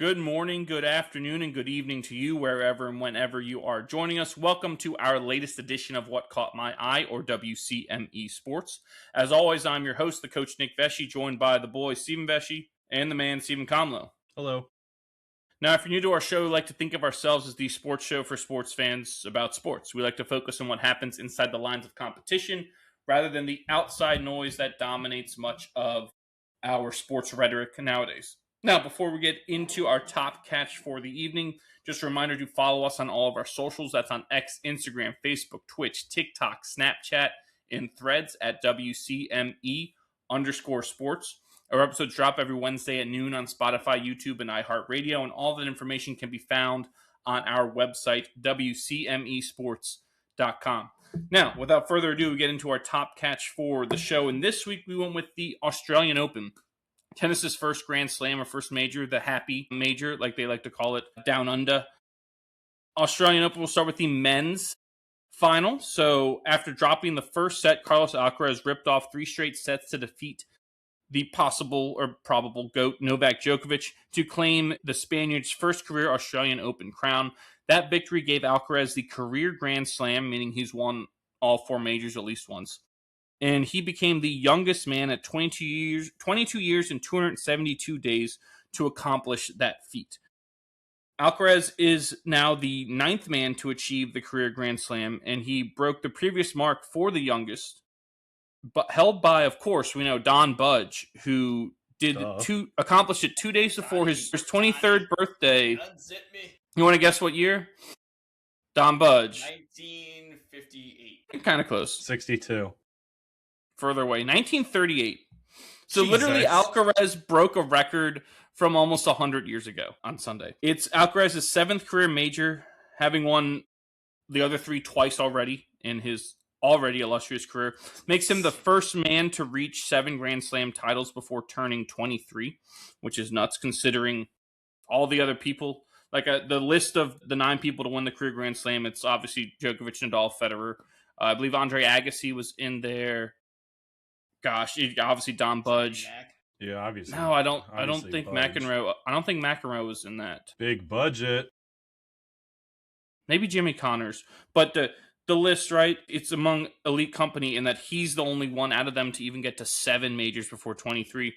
Good morning, good afternoon, and good evening to you wherever and whenever you are joining us. Welcome to our latest edition of What Caught My Eye, or WCME Sports. As always, I'm your host, the coach Nick Vesci, joined by the boy Stephen Vesci and the man Stephen Comlow. Hello. Now, if you're new to our show, we like to think of ourselves as the sports show for sports fans about sports. We like to focus on what happens inside the lines of competition rather than the outside noise that dominates much of our sports rhetoric nowadays. Now, before we get into our top catch for the evening, just a reminder to follow us on all of our socials. That's on X, Instagram, Facebook, Twitch, TikTok, Snapchat, and Threads at WCME_sports. Our episodes drop every Wednesday at noon on Spotify, YouTube, and iHeartRadio, and all that information can be found on our website, WCMEsports.com. Now, without further ado, we get into our top catch for the show, and this week we went with the Australian Open. Tennis's first Grand Slam or first major, the happy major, like they like to call it, down under. Australian Open will start with the men's final. So after dropping the first set, Carlos Alcaraz ripped off 3 straight sets to defeat the possible or probable GOAT Novak Djokovic to claim the Spaniard's first career Australian Open crown. That victory gave Alcaraz the career Grand Slam, meaning he's won all 4 majors at least once. And he became the youngest man at 22 years and 272 days to accomplish that feat. Alcaraz is now the 9th man to achieve the career Grand Slam, and he broke the previous mark for the youngest, but held by, of course, we know Don Budge, who accomplished it 2 days before his 23rd birthday. You want to guess what year? Don Budge. 1958. Kind of close. 62. Further away, 1938. So Jesus. literally, Alcaraz broke a record from almost 100 years ago on Sunday. It's Alcaraz's 7th career major, having won the other 3 twice already in his already illustrious career. Makes him the first man to reach 7 Grand Slam titles before turning 23, which is nuts considering all the other people. Like the list of the 9 people to win the career Grand Slam, it's obviously Djokovic, Nadal, Federer. I believe Andre Agassi was in there. Gosh, obviously Don Budge. Yeah, obviously. No, I don't think Budge. McEnroe. I don't think McEnroe was in that. Big budget. Maybe Jimmy Connors, but the list, right? It's among elite company in that he's the only one out of them to even get to 7 majors before 23.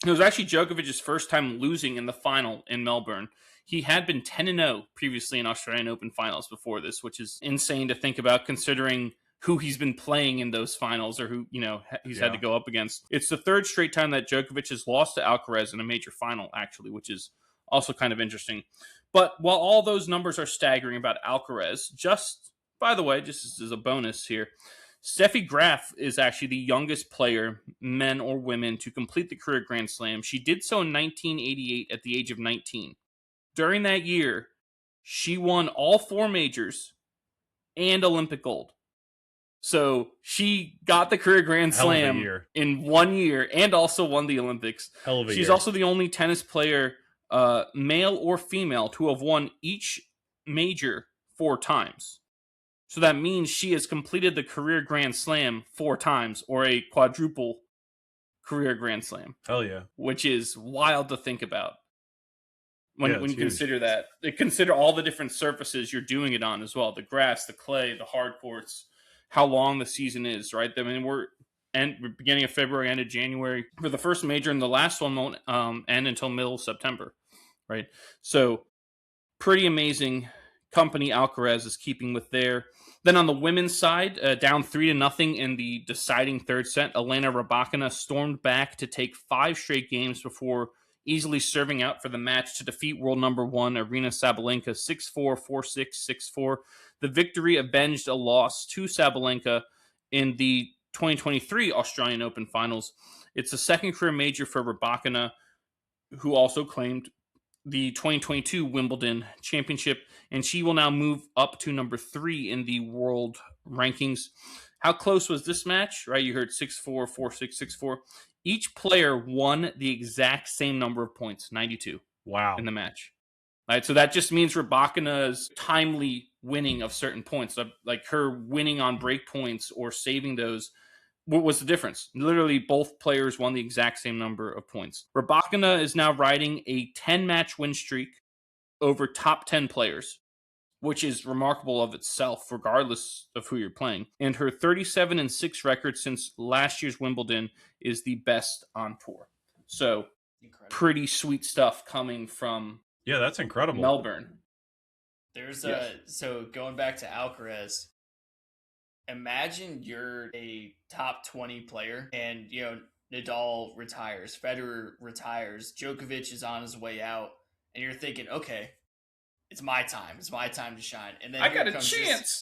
It was actually Djokovic's first time losing in the final in Melbourne. He had been 10-0 previously in Australian Open finals before this, which is insane to think about considering who he's been playing in those finals or who, he's had to go up against. It's the 3rd straight time that Djokovic has lost to Alcaraz in a major final, actually, which is also kind of interesting. But while all those numbers are staggering about Alcaraz, by the way, just as a bonus here, Steffi Graf is actually the youngest player, men or women, to complete the career Grand Slam. She did so in 1988 at the age of 19. During that year, she won all 4 majors and Olympic gold. So she got the career Grand Slam in 1 year and also won the Olympics. She's also the only tennis player, male or female, to have won each major 4 times. So that means she has completed the career Grand Slam 4 times, or a quadruple career Grand Slam. Hell yeah. Which is wild to think about. When you consider that. Consider all the different surfaces you're doing it on as well. The grass, the clay, the hard courts. How long the season is, right? I mean, we're beginning of February, end of January for the first major, and the last one won't end until middle of September, right? So, pretty amazing company Alcaraz is keeping with there. Then on the women's side, down 3-0 in the deciding 3rd set, Elena Rybakina stormed back to take 5 straight games before easily serving out for the match to defeat world number 1 Aryna Sabalenka 6-4, 4-6, 6-4. The victory avenged a loss to Sabalenka in the 2023 Australian Open Finals. It's the 2nd career major for Rybakina, who also claimed the 2022 Wimbledon Championship, and she will now move up to number 3 in the world rankings. How close was this match? Right, you heard 6-4, 4-6, 6-4. Each player won the exact same number of points, 92. Wow. In the match. Right, so that just means Rybakina's timely winning of certain points, like her winning on break points or saving those, What was the difference? Literally, both players won the exact same number of points. Rybakina is now riding a 10-match win streak over top 10 players, which is remarkable of itself, regardless of who you're playing. And her 37-6 record since last year's Wimbledon is the best on tour. So, pretty sweet stuff coming from that's incredible. Melbourne. There's so going back to Alcaraz, imagine you're a top 20 player and, Nadal retires, Federer retires, Djokovic is on his way out, and you're thinking, okay, it's my time. It's my time to shine. And then I got a chance.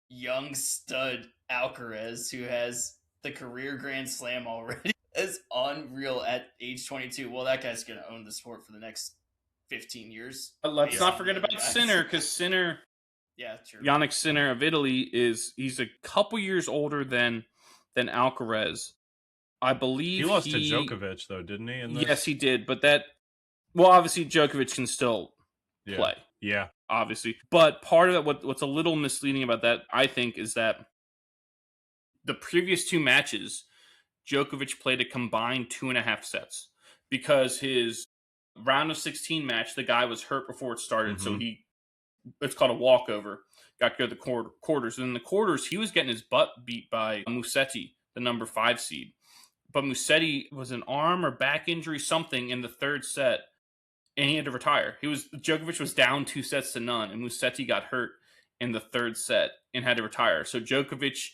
Young stud Alcaraz, who has the career Grand Slam already, is unreal at age 22. Well, that guy's going to own the sport for the next 15 years. But let's not forget about Sinner, because Sinner, true. Yannick Sinner of Italy, he's a couple years older than Alcaraz. I believe he lost to Djokovic, though, didn't he? Yes, he did. But obviously Djokovic can still play. Yeah. Obviously. But part of it, what's a little misleading about that, I think, is that the previous two matches, Djokovic played a combined 2.5 sets. Because his round of 16 match, the guy was hurt before it started, so it's called a walkover. Got to go to the quarters. And in the quarters, he was getting his butt beat by Musetti, the number 5 seed. But Musetti was an arm or back injury, something in the third set, and he had to retire. Djokovic was down 2-0, and Musetti got hurt in the third set and had to retire. So Djokovic,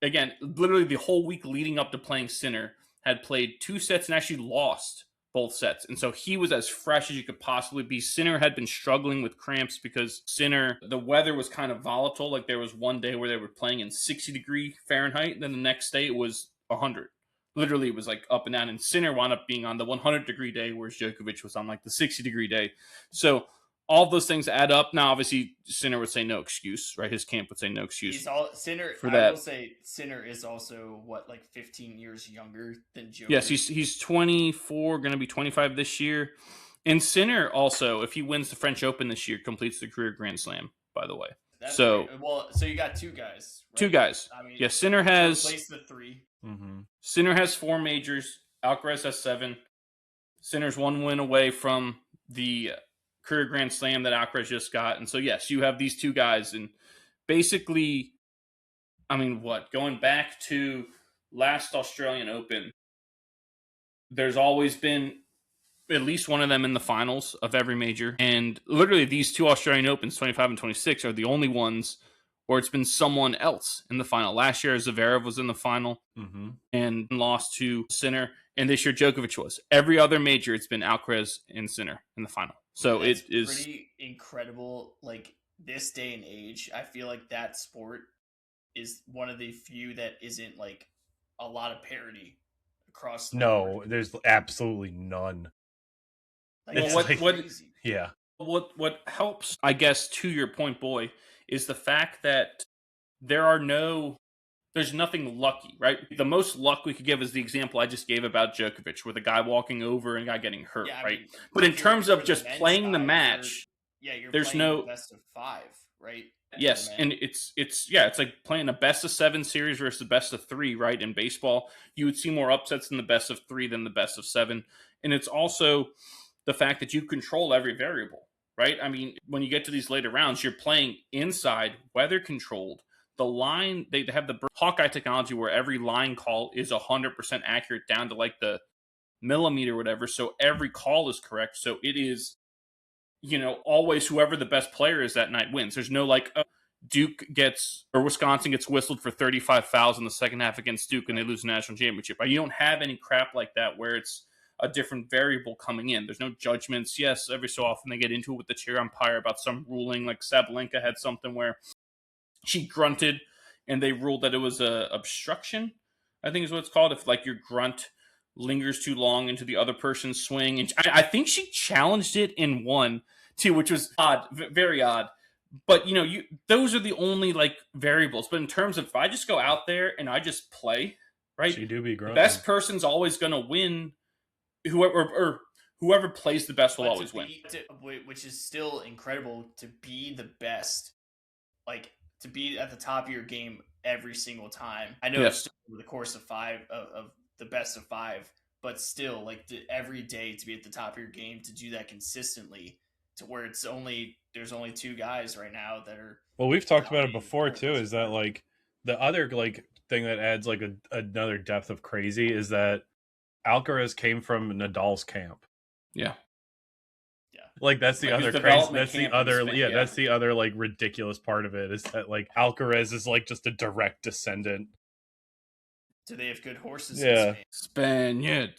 again, literally the whole week leading up to playing Sinner, had played 2 sets and actually lost both sets. And so he was as fresh as you could possibly be. Sinner had been struggling with cramps because Sinner, the weather was kind of volatile. Like there was one day where they were playing in 60-degree Fahrenheit, and then the next day it was 100. Literally, it was like up and down. And Sinner wound up being on the 100-degree day, whereas Djokovic was on like the 60-degree day. So all those things add up. Now, obviously, Sinner would say no excuse, right? His camp would say no excuse. Sinner for that. I will say Sinner is also, 15 years younger than Djokovic? Yes, he's 24, going to be 25 this year. And Sinner also, if he wins the French Open this year, completes the career Grand Slam, by the way. So you got two guys. Right? Two guys. I mean, Sinner has... replaced the 3. Mm-hmm. Sinner has 4 majors. Alcaraz has 7. Sinner's 1 win away from the career Grand Slam that Alcaraz just got. And so, yes, you have these two guys. And basically, I mean, going back to last Australian Open, there's always been at least one of them in the finals of every major. And literally these two Australian Opens, 25 and 26, are the only ones where it's been someone else in the final. Last year, Zverev was in the final and lost to Sinner. And this year, Djokovic was. Every other major, it's been Alcaraz and Sinner in the final. So it is pretty incredible. Like this day and age, I feel like that sport is one of the few that isn't like a lot of parity across the board. There's absolutely none. Crazy. Yeah. What helps, I guess, to your point, Boy, is the fact that there's nothing lucky, right? The most luck we could give is the example I just gave about Djokovic, where the guy walking over and a guy getting hurt, right? But in terms of just playing the match, there's no best of 5, right? Yes, and it's like playing a best of 7 series versus a best of 3, right? In baseball, you would see more upsets in the best of 3 than the best of 7, and it's also the fact that you control every variable, right? I mean, when you get to these later rounds, you're playing inside, weather controlled. The line, they have the Hawkeye technology where every line call is 100% accurate down to like the millimeter or whatever. So every call is correct. So it is, always whoever the best player is that night wins. There's no like Wisconsin gets whistled for 35 fouls in the second half against Duke and they lose the national championship. You don't have any crap like that where it's a different variable coming in. There's no judgments. Yes, every so often they get into it with the chair umpire about some ruling. Like Sabalenka had something where she grunted and they ruled that it was a obstruction, I think is what it's called. If like your grunt lingers too long into the other person's swing. And I think she challenged it in one too, which was odd, very odd. But those are the only like variables. But in terms of if I just go out there and I just play, right? She do be grunting. The best person's always going to win. Whoever plays the best will always win. Which is still incredible to be the best, like to be at the top of your game every single time. I know it's still over the course of the best of 5, but still, like every day to be at the top of your game, to do that consistently, to where there's only 2 guys right now that are. Well, we've talked about it before too. Is that like the other like thing that adds like another depth of crazy is that Alcaraz came from Nadal's camp. Yeah. Like that's the other crazy. That's the other. That's the other like ridiculous part of it is that like Alcaraz is like just a direct descendant. Do they have good horses? Yeah. Spaniard.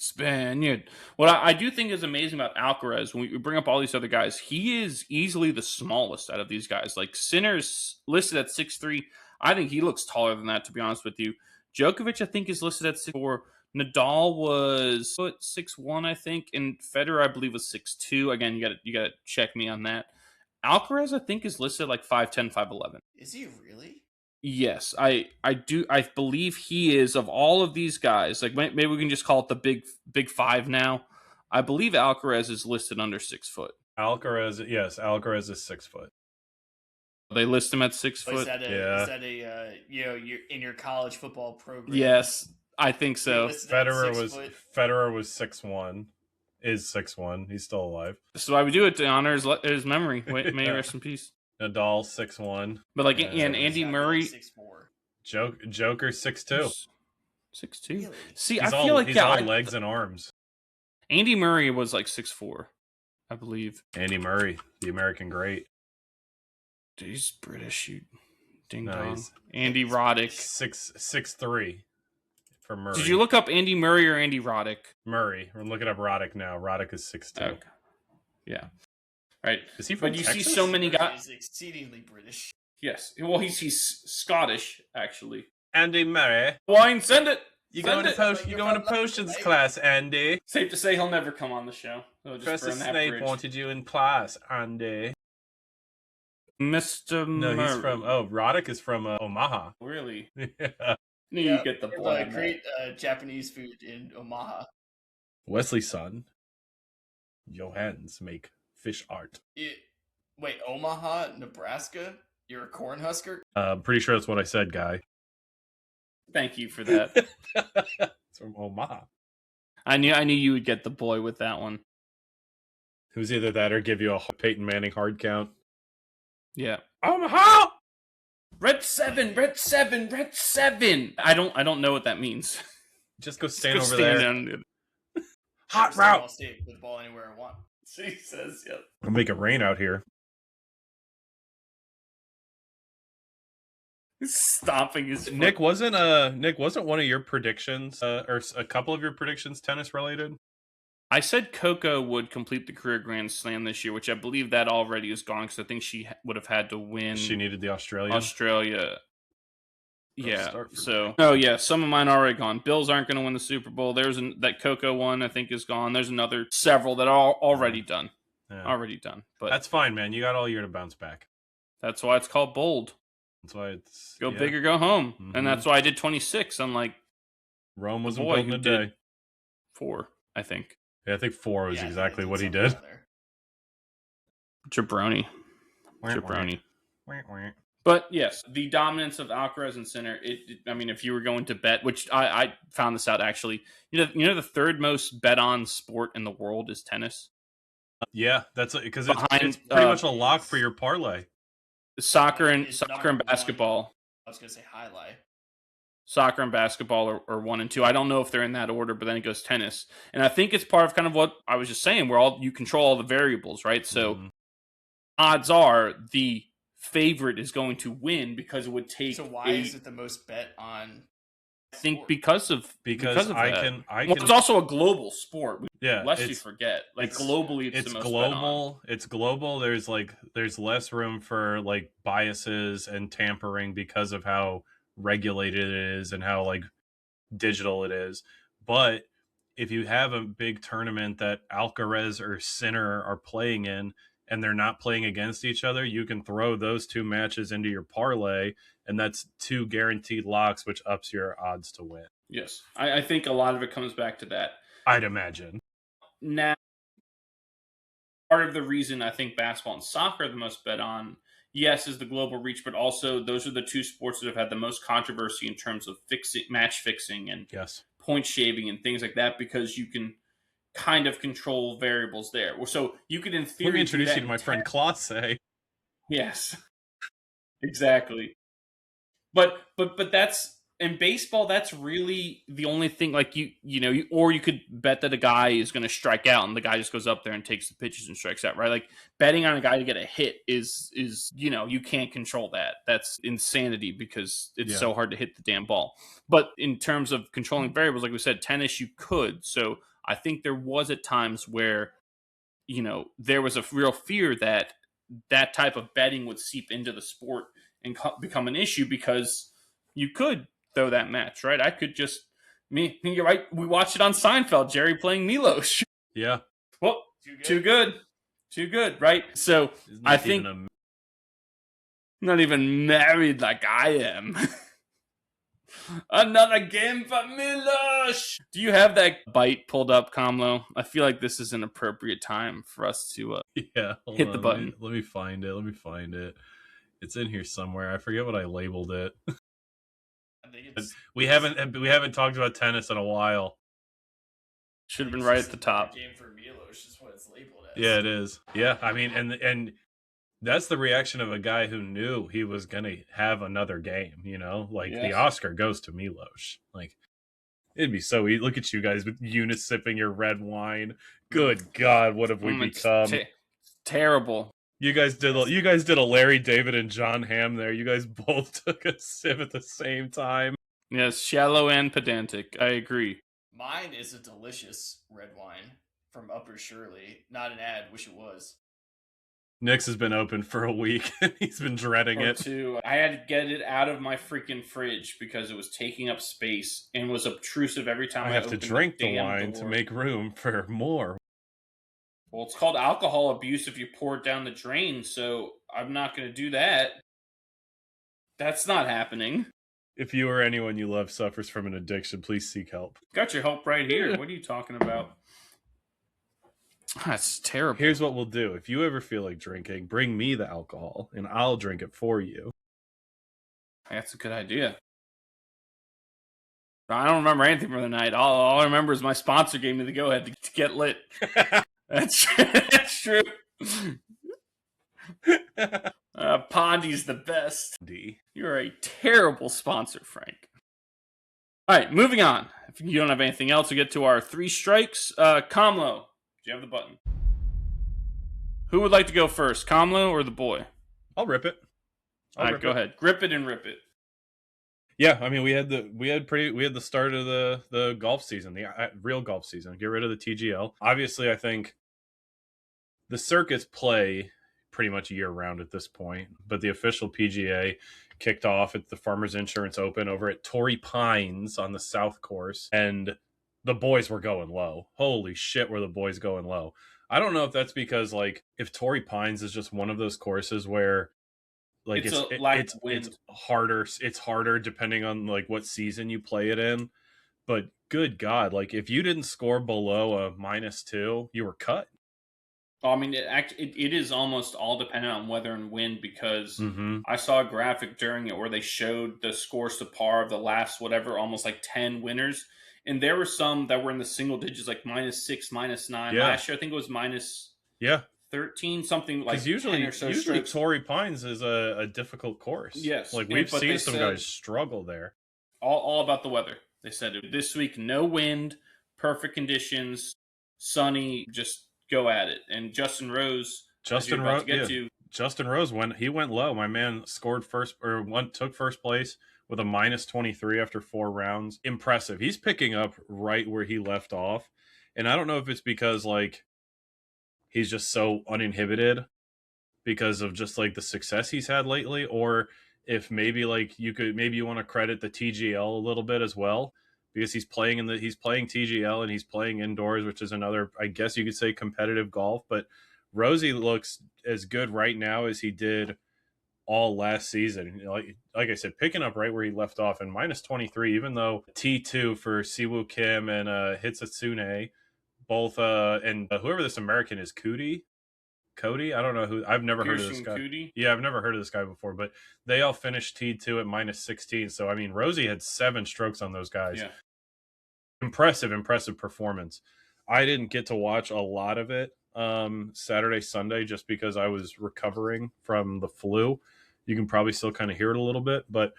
What I do think is amazing about Alcaraz, when we bring up all these other guys, he is easily the smallest out of these guys. Like Sinner's listed at 6'3". I think he looks taller than that, to be honest with you. Djokovic, I think, is listed at 6'4". Nadal was 6'1", I think, and Federer, I believe, was 6'2". Again, you gotta check me on that. Alcaraz, I think, is listed like 5'10", 5'11". Is he really? Yes, I believe he is, of all of these guys. Like maybe we can just call it the big 5 now. I believe Alcaraz is listed under 6 foot. Alcaraz is 6 foot. They list him at 6 foot. Is that a you're in your college football program? Yes, I think so. Federer was 6'1", is 6'1". He's still alive. So why we do it to honor his memory. May he rest in peace. Nadal 6'1", but like and Andy Murray 6'4". Joker 6'2". 6'2". Really? See, I feel like he's all legs and arms. Andy Murray was like 6'4", I believe. Andy Murray, the American great. Dude, he's British, you ding dong. Andy Roddick 6'3" for Murray. Did you look up Andy Murray or Andy Roddick? Murray. We're looking up Roddick now. Roddick is 6'2". Okay. Yeah. Right. Is he from Texas? You see so many guys. He's exceedingly British. Yes. Well, he's Scottish, actually. Andy Murray. Wine, send it. You going to potions class, Andy? Safe to say he'll never come on the show. Professor Snape wanted you in class, Andy. Mr. No, Murray. he's from. Roddick is from Omaha. Really? Yeah. You get the boy. Great Japanese food in Omaha. Wesley's son. Johans make fish art. Wait, Omaha, Nebraska? You're a Cornhusker? Pretty sure that's what I said, guy. Thank you for that. It's from Omaha. I knew you would get the boy with that one. It was either that or give you a Peyton Manning hard count. Yeah. Omaha! Red 7. I don't know what that means. Just go stand over there. Hot route. I'll stay with the ball anywhere I want. She says, yep. I'll make it rain out here. He's stomping his foot. Nick, wasn't one of your predictions or a couple of your predictions tennis related? I said Coco would complete the career Grand Slam this year, which I believe that already is gone because I think she would have had to win. She needed the Australia. Yeah. So, some of mine are already gone. Bills aren't going to win the Super Bowl. There's that Coco one I think is gone. There's several that are already done. Yeah. Already done. But that's fine, man. You got all year to bounce back. That's why it's called bold. That's why it's go big or go home, and that's why I did 26. Unlike Rome wasn't built in a day. 4, I think. Yeah, I think 4 was exactly what he did. Jabroni. But yes, the dominance of Alcaraz and Sinner. I mean, if you were going to bet, which I found this out actually, you know, the third most bet on sport in the world is tennis. Yeah, that's because it's pretty much a lock for your parlay. Soccer and basketball. I was going to say highlight. Soccer and basketball are 1 and 2. I don't know if they're in that order, but then it goes tennis. And I think it's part of kind of what I was just saying, where you control all the variables, right? So odds are the favorite is going to win because it would take. So why is it the most bet on? I think because of that. It's also a global sport. Yeah, lest you forget, like globally, it's the most global. It's global. There's less room for like biases and tampering because of how regulated it is and how like digital it is. But if you have a big tournament that Alcaraz or Sinner are playing in and they're not playing against each other, you can throw those 2 matches into your parlay, and that's 2 guaranteed locks, which ups your odds to win. Yes, I think a lot of it comes back to that. I'd imagine. Now, part of the reason I think basketball and soccer are the most bet on, yes, is the global reach, but also those are the two sports that have had the most controversy in terms of match fixing and Yes. point shaving and things like that, because you can kind of control variables there. So you could, in theory, Let me introduce do you to my friend Klasse. Yes, exactly. But that's in baseball. That's really the only thing. Like or you could bet that a guy is going to strike out, and the guy just goes up there and takes the pitches and strikes out. Right? Like betting on a guy to get a hit is you can't control that. That's insanity because it's so hard to hit the damn ball. But in terms of controlling variables, like we said, tennis you could. So I think there was at times where there was a real fear that that type of betting would seep into the sport and become an issue, because you could throw that match, right? I could just you're right. We watched it on Seinfeld. Jerry playing Milos. Yeah. Well, too good, right? So I think not even married like I am. Another game for Milos. Do you have that bite pulled up, Kamlo? I feel like this is an appropriate time for us to hit the button. Let me find it. It's in here somewhere. I forget what I labeled it. I think we haven't talked about tennis in a while. Should have been right at the top. Game for Milos is what it's labeled as. Yeah, it is. Yeah, I mean, and that's the reaction of a guy who knew he was going to have another game, the Oscar goes to Milos. Like, it'd be so easy. Look at you guys with sipping your red wine. Good God, what have we become? Terrible. You guys did a Larry David and John Hamm there. You guys both took a sip at the same time. Yes, shallow and pedantic. I agree. Mine is a delicious red wine from Upper Shirley. Not an ad, wish it was. Nick's has been open for a week and he's been dreading it. I had to get it out of my freaking fridge because it was taking up space and was obtrusive every time I have to drink the wine to make room for more. Well, it's called alcohol abuse if you pour it down the drain, so I'm not going to do that. That's not happening. If you or anyone you love suffers from an addiction, please seek help. Got your help right here. What are you talking about? That's terrible. Here's what we'll do. If you ever feel like drinking, bring me the alcohol, and I'll drink it for you. That's a good idea. I don't remember anything from the night. All I remember is my sponsor gave me the go-ahead to get lit. That's true. Pondy's the best. You're a terrible sponsor, Frank. All right, moving on. If you don't have anything else, we get to our 3 strikes. Kamlo, do you have the button? Who would like to go first, Kamlo or the boy? I'll rip it. All right, go ahead. Grip it and rip it. Yeah, I mean, we had the start of the golf season, the real golf season. Get rid of the TGL. Obviously, I think the circuits play pretty much year round at this point, but the official PGA kicked off at the Farmers Insurance Open over at Torrey Pines on the South Course, and the boys were going low. Holy shit, were the boys going low. I don't know if that's because, like, if Torrey Pines is just one of those courses where, like, it's harder depending on, like, what season you play it in. But good God, like, if you didn't score below a -2, you were cut. I mean, it is almost all dependent on weather and wind, because I saw a graphic during it where they showed the scores to par of the last almost like 10 winners, and there were some that were in the single digits, like -6, -9. Yeah. Last year, I think it was -13, something like. Because usually Torrey Pines is a difficult course. Yes, like we've seen some guys struggle there. All about the weather. They said this week, no wind, perfect conditions, sunny, just go at it. And Justin Rose went low. My man scored took first place with a -23 after 4 rounds. Impressive. He's picking up right where he left off. And I don't know if it's because, like, he's just so uninhibited because of just, like, the success he's had lately, or if maybe, like, you want to credit the TGL a little bit as well, because he's playing TGL and he's playing indoors, which is another, I guess you could say, competitive golf. But Rosie looks as good right now as he did all last season. Like I said, picking up right where he left off, and -23, even though T2 for Siwoo Kim and Hitsatsune, both and whoever this American is, Cootie, Cody. I don't know who. I've never heard of this Pearson guy. Cootie. Yeah, I've never heard of this guy before. But they all finished T2 at minus 16. So I mean, Rosie had 7 strokes on those guys. Yeah. Impressive performance. I didn't get to watch a lot of it Saturday, Sunday, just because I was recovering from the flu. You can probably still kind of hear it a little bit, but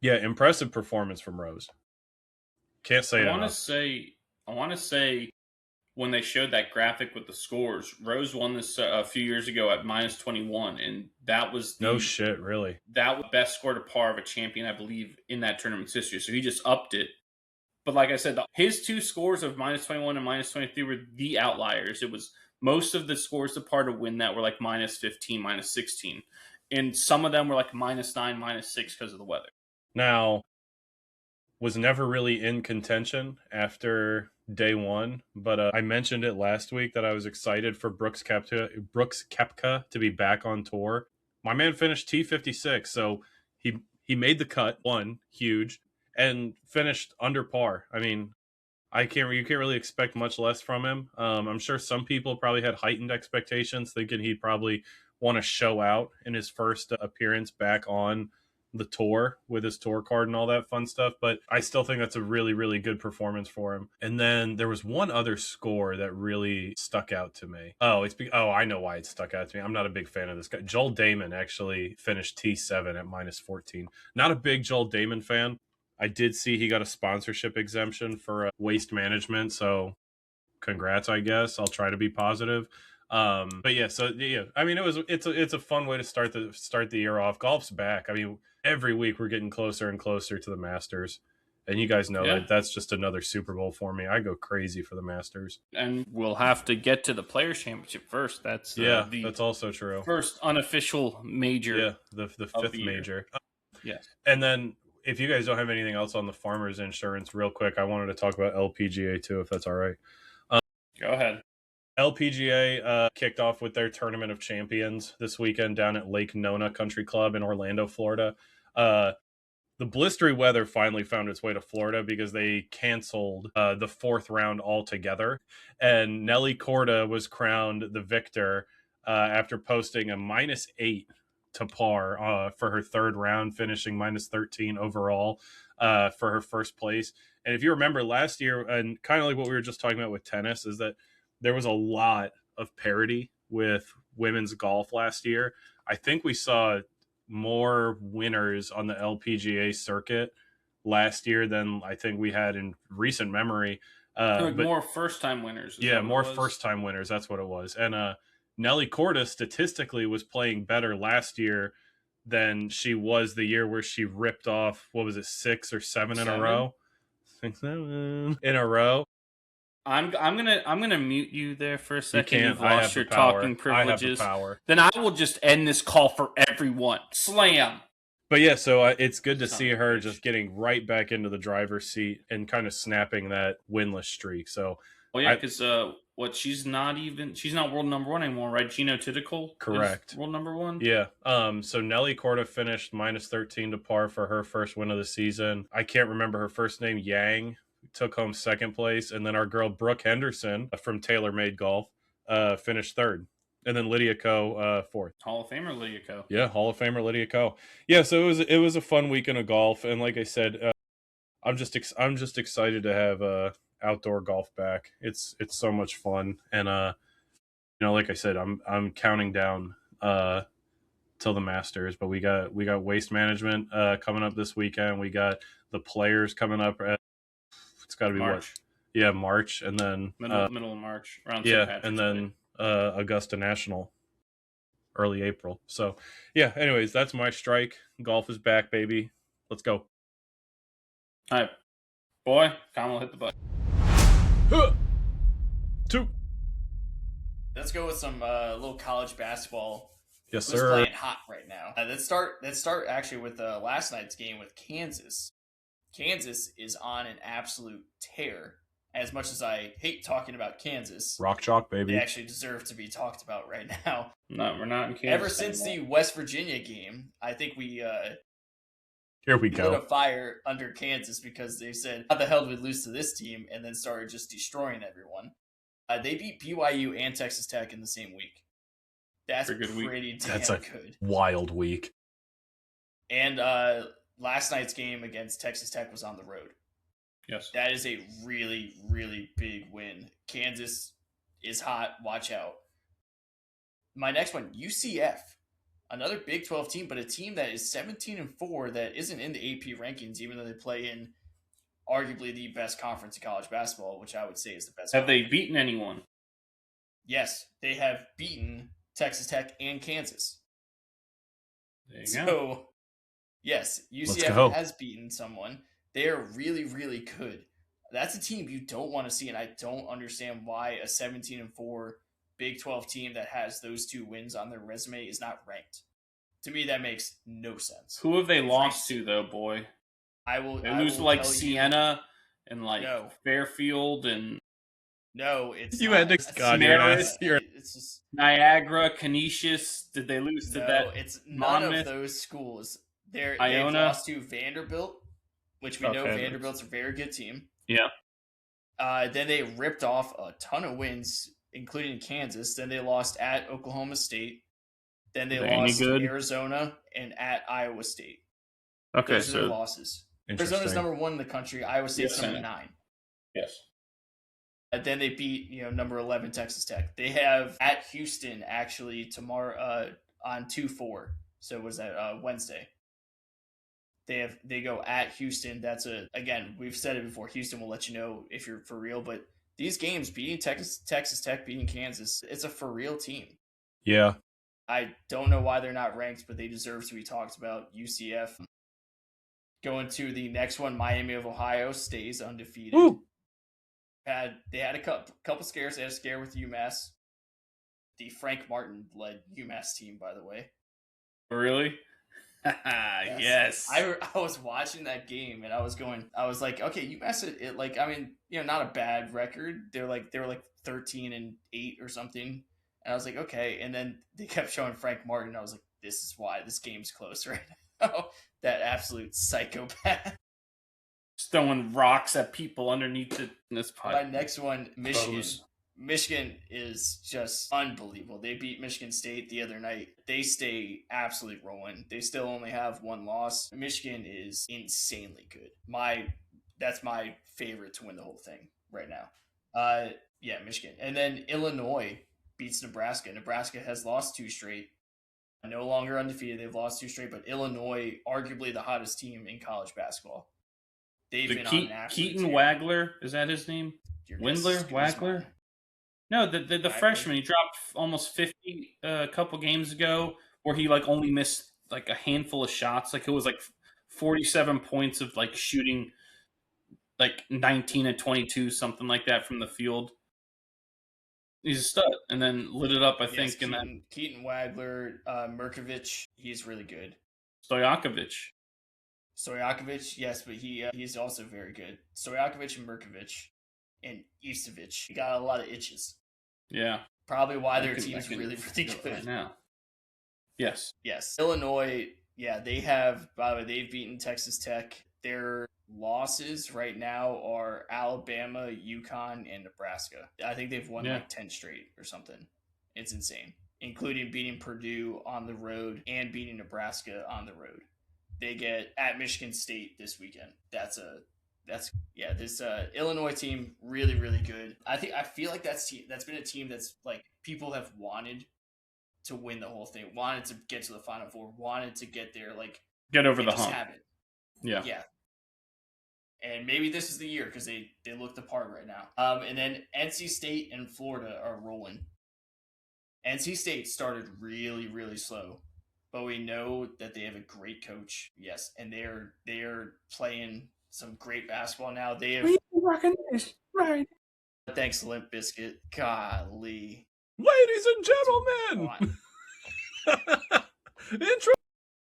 yeah, impressive performance from Rose. Can't say it enough. I want to say when they showed that graphic with the scores, Rose won this a few years ago at minus 21, and that was no shit, really. That was the best score to par of a champion, I believe, in that tournament's history. So he just upped it. But like I said, his 2 scores of minus 21 and minus 23 were the outliers. It was most of the scores to par to win that were like minus 15, minus 16. And some of them were like minus 9, minus 6 because of the weather. Now, was never really in contention after day 1, but I mentioned it last week that I was excited for Brooks Koepka to be back on tour. My man finished T56, so he made the cut, won, huge, and finished under par. I mean, you can't really expect much less from him. I'm sure some people probably had heightened expectations, thinking he'd probably want to show out in his first appearance back on the tour with his tour card and all that fun stuff. But I still think that's a really, really good performance for him. And then there was one other score that really stuck out to me. I know why it stuck out to me. I'm not a big fan of this guy. Joel Damon actually finished T7 at minus 14. Not a big Joel Damon fan. I did see he got a sponsorship exemption for waste management, so congrats, I guess. I'll try to be positive. But yeah, so yeah, I mean, it's a fun way to start the year off. Golf's back. I mean, every week we're getting closer and closer to the Masters, and you guys know that's just another Super Bowl for me. I go crazy for the Masters, and we'll have to get to the Players Championship first. That's that's also true. First unofficial major. Yeah, the 5th major. Yes, and then. If you guys don't have anything else on the Farmers Insurance, real quick, I wanted to talk about LPGA too, if that's all right. Go ahead. LPGA kicked off with their Tournament of Champions this weekend down at Lake Nona Country Club in Orlando, Florida. The blistery weather finally found its way to Florida because they canceled the 4th round altogether. And Nelly Korda was crowned the victor after posting a minus 8 to par for her 3rd round, finishing minus 13 overall for her first place. And if you remember last year, and kind of like what we were just talking about with tennis, is that there was a lot of parity with women's golf last year. I think we saw more winners on the LPGA circuit last year than I think we had in recent memory. But more first-time winners. Yeah, more first-time winners. That's what it was. And Nelly Korda statistically was playing better last year than she was the year where she ripped off, 6 or 7 in a row? 6, 7 in a row. I'm gonna mute you there for a second. You can't. You've lost your talking privileges. I have the power. Then I will just end this call for everyone. Slam. But yeah, so it's good to see her just getting right back into the driver's seat and kind of snapping that winless streak. So, because she's not world number 1 anymore, right? Gino Titicol, correct, world number 1. Yeah. So Nelly Korda finished minus 13 to par for her first win of the season. I can't remember her first name. Yang took home 2nd place, and then our girl Brooke Henderson from TaylorMade Golf finished 3rd. And then Lydia Ko 4th. Hall of Famer Lydia Ko. Yeah, Hall of Famer Lydia Ko. Yeah, so it was a fun weekend of golf, and like I said, I'm just excited to have outdoor golf back. It's so much fun, and like I said, I'm counting down till the Masters, but we got Waste Management coming up this weekend. We got the Players coming up. It's got to be March. March, and then middle of March, around St. Patrick's and then. Day. Augusta National early April. So yeah, anyways, that's my strike. Golf is back, baby. Let's go. All right, boy, Tom will hit the button. 2. Let's go with some little college basketball. Yes, Who's sir. playing hot right now? Let's start actually with last night's game with Kansas. Kansas is on an absolute tear. As much as I hate talking about Kansas, Rock chalk, baby. they actually deserve to be talked about right now. No, we're not in Kansas. Ever since the West Virginia game, I think we here we lit go. a fire under Kansas because they said, "How the hell did we lose to this team?" and then started just destroying everyone. They beat BYU and Texas Tech in the same week. That's pretty damn That's a good. Wild week. And last night's game against Texas Tech was on the road. Yes. That is a really, really big win. Kansas is hot. Watch out. My next one, UCF. Another Big 12 team, but a team that is 17-4 that isn't in the AP rankings, even though they play in arguably the best conference in college basketball, which I would say is the best. Have they beaten anyone? Yes, they have beaten Texas Tech and Kansas. There you go. Yes, UCF has beaten someone. They are really, really good. That's a team you don't want to see, and I don't understand why a 17-4 Big 12 team that has those 2 wins on their resume is not ranked. To me, that makes no sense. Who have they lost to, though, boy? They lose to, like, Siena and, like, Fairfield and... No, it's you had to it's just Niagara, Canisius. Did they lose to that? No, it's none of those schools. They've lost to Vanderbilt, which we know Vanderbilt's a very good team. Yeah. Then they ripped off a ton of wins, including Kansas. Then they lost at Oklahoma State. Then they lost to Arizona and at Iowa State. Okay, those are their losses. Arizona's number 1 in the country. Iowa State's number 9. Yes. Then they beat number 11 Texas Tech. They have at Houston actually tomorrow on 2-4. So was that Wednesday? They go at Houston. That's again, we've said it before. Houston will let you know if you're for real. But these games, beating Texas Tech, beating Kansas, it's a for real team. Yeah. I don't know why they're not ranked, but they deserve to be talked about. UCF. Going to the next one, Miami of Ohio stays undefeated. Woo. They had a couple scares. They had a scare with UMass. The Frank Martin led UMass team, by the way. Really? Yes. I was watching that game and I was like, okay, UMass, not a bad record. They were like 13-8 or something. And I was like, okay. And then they kept showing Frank Martin. I was like, this is why this game's close right now. That absolute psychopath. Throwing rocks at people underneath this pipe. My next one, Michigan. Michigan is just unbelievable. They beat Michigan State the other night. They stay absolutely rolling. They still only have 1 loss. Michigan is insanely good. That's my favorite to win the whole thing right now. Michigan. And then Illinois beats Nebraska. Nebraska has lost 2 straight. No longer undefeated. They've lost 2 straight, but Illinois, arguably the hottest team in college basketball. They've been on an absolute Keaton Wagler, is that his name? Windler? Wagler? No, the freshman. He dropped almost 50 a couple games ago, where he only missed a handful of shots. It was 47 points of shooting 19 and 22, something like that from the field. He's a stud, and then lit it up. I think Keaton Wagler, Merkovich, he's really good. Stojakovic, yes, but he's also very good. Stojakovic and Merkovich and Ivcevic. He got a lot of itches. Yeah. Probably why their team's really, really good right now. Yes. Illinois, they have, by the way, they've beaten Texas Tech. Their losses right now are Alabama, UConn, and Nebraska. I think they've won 10 straight or something. It's insane, including beating Purdue on the road and beating Nebraska on the road. They get at Michigan State this weekend. This Illinois team really, really good. I feel like that's been a team that's people have wanted to win the whole thing, wanted to get to the Final Four, wanted to get there, get over the hump. Haven't. Yeah. And maybe this is the year because they look the part right now. And then NC State and Florida are rolling. NC State started really, really slow. But we know that they have a great coach, yes, and they are playing some great basketball now. They have right. Thanks, Limp Bizkit. Golly, ladies and gentlemen. Intro.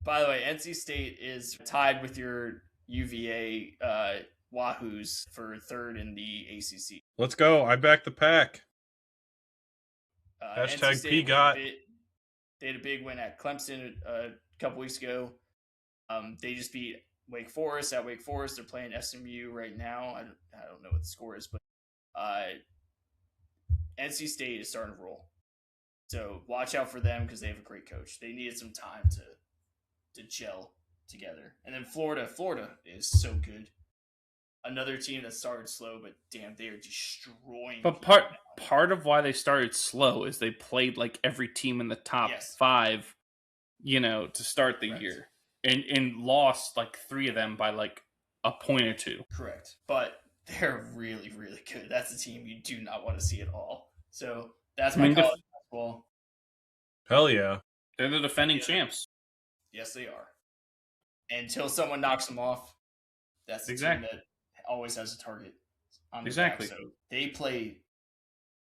By the way, NC State is tied with your UVA Wahoos for 3rd in the ACC. Let's go! I back the pack. Hashtag PGOT. They had a big win at Clemson a couple weeks ago. They just beat Wake Forest at Wake Forest. They're playing SMU right now. I don't know what the score is, but NC State is starting to roll. So watch out for them because they have a great coach. They needed some time to gel together. And then Florida is so good. Another team that started slow, but damn, they are destroying. But part of why they started slow is they played like every team in the top 5, to start the year, and lost like 3 of them by like a point or 2. Correct, but they're really, really good. That's a team you do not want to see at all. So that's my college basketball. Hell yeah, they're the defending champs. Yes, they are. Until someone knocks them off, that's the team that always has a target on their back. So they play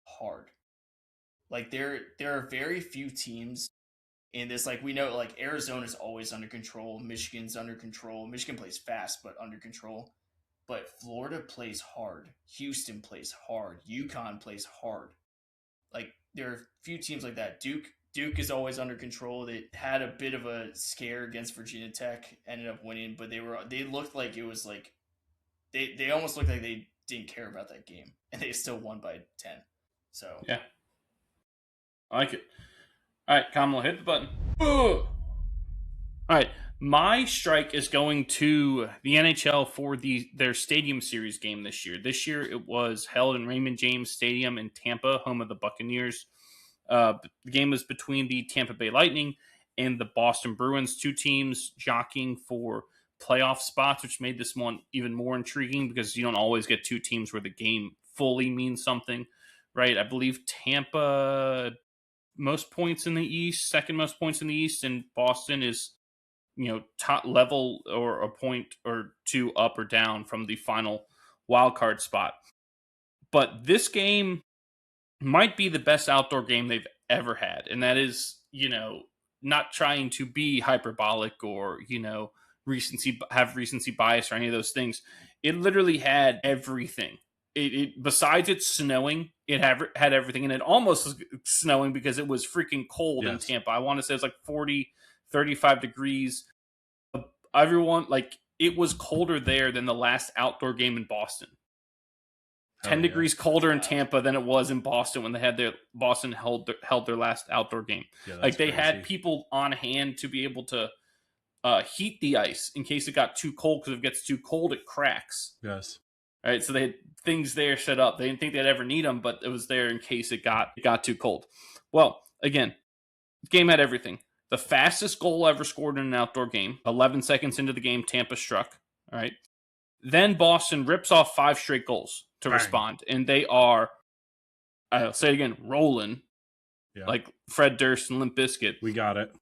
hard. Like there are very few teams in this. Like we know, like Arizona's always under control. Michigan's under control. Michigan plays fast, but under control. But Florida plays hard. Houston plays hard. UConn plays hard. Like there are few teams like that. Duke is always under control. They had a bit of a scare against Virginia Tech, ended up winning, but they looked like it was like they almost looked like they didn't care about that game, and they still won by 10. So yeah, I like it. All right, Kamala, hit the button. All right, my strike is going to the NHL for their Stadium Series game this year. This year it was held in Raymond James Stadium in Tampa, home of the Buccaneers. The game was between the Tampa Bay Lightning and the Boston Bruins, 2 teams jockeying for playoff spots, which made this one even more intriguing because you don't always get 2 teams where the game fully means something, right? I believe Tampa most points in the East, second most points in the East, and Boston is, top level or a point or 2 up or down from the final wild card spot. But this game might be the best outdoor game they've ever had, and that is, not trying to be hyperbolic or, recency bias or any of those things. It literally had everything. It besides it snowing, it had everything, and it almost was snowing because it was freaking cold in Tampa. I want to say it's like 40, 35 degrees. Everyone, like, it was colder there than the last outdoor game in Boston. 10 degrees colder in Tampa than it was in Boston when they had Boston held their last outdoor game. Yeah, like they crazy. had people on hand to be able to heat the ice in case it got too cold, because if it gets too cold, it cracks. Yes. All right, so they had things there set up. They didn't think they'd ever need them, but it was there in case it got too cold. Well, again, the game had everything. The fastest goal ever scored in an outdoor game, 11 seconds into the game, Tampa struck. All right. Then Boston rips off 5 straight goals to respond, and they are, I'll say it again, rolling like Fred Durst and Limp Bizkit. We got it.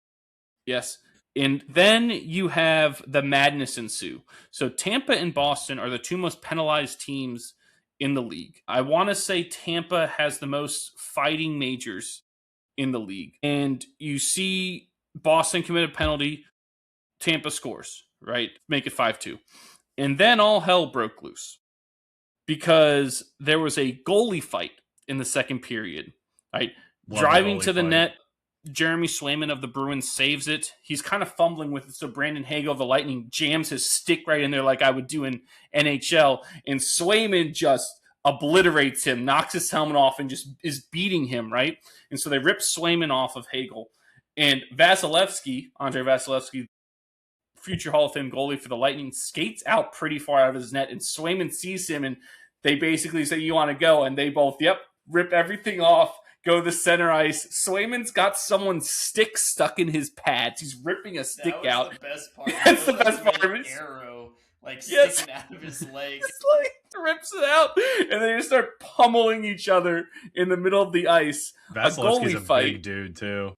Yes. And then you have the madness ensue. So Tampa and Boston are the 2 most penalized teams in the league. I want to say Tampa has the most fighting majors in the league. And you see Boston commit a penalty, Tampa scores, right? Make it 5-2. And then all hell broke loose because there was a goalie fight in the second period, right? Driving to the net, Jeremy Swayman of the Bruins saves it. He's kind of fumbling with it, so Brandon Hagel of the Lightning jams his stick right in there like I would do in NHL, and Swayman just obliterates him, knocks his helmet off, and just is beating him, right? And so they rip Swayman off of Hagel. And Andre Vasilevsky, future Hall of Fame goalie for the Lightning, skates out pretty far out of his net, and Swayman sees him, and they basically say, "You want to go?" And they both, rip everything off, go to the center ice. Swayman's got someone's stick stuck in his pads. He's ripping a stick out. That was the best part. That's the best part of it. Arrow, sticking out of his legs. Rips it out, and they just start pummeling each other in the middle of the ice. Vasilevsky's a big dude, too.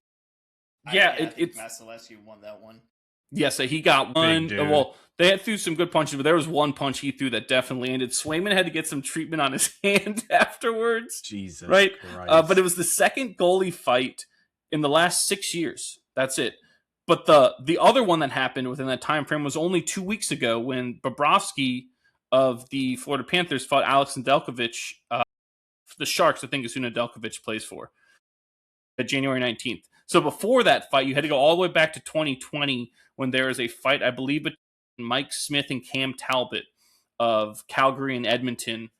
Yeah, I think Vasilevsky won that one. Yes, he got one. Well, they had threw some good punches, but there was one punch he threw that definitely ended. Swayman had to get some treatment on his hand afterwards. Jesus, right? Christ. But it was the second goalie fight in the last 6 years. That's it. But the other one that happened within that time frame was only 2 weeks ago when Bobrovsky of the Florida Panthers fought Alex Nedeljkovic, the Sharks. I think is who Nedeljkovic plays for. January 19th. So before that fight, you had to go all the way back to 2020 when there was a fight, I believe, between Mike Smith and Cam Talbot of Calgary and Edmonton.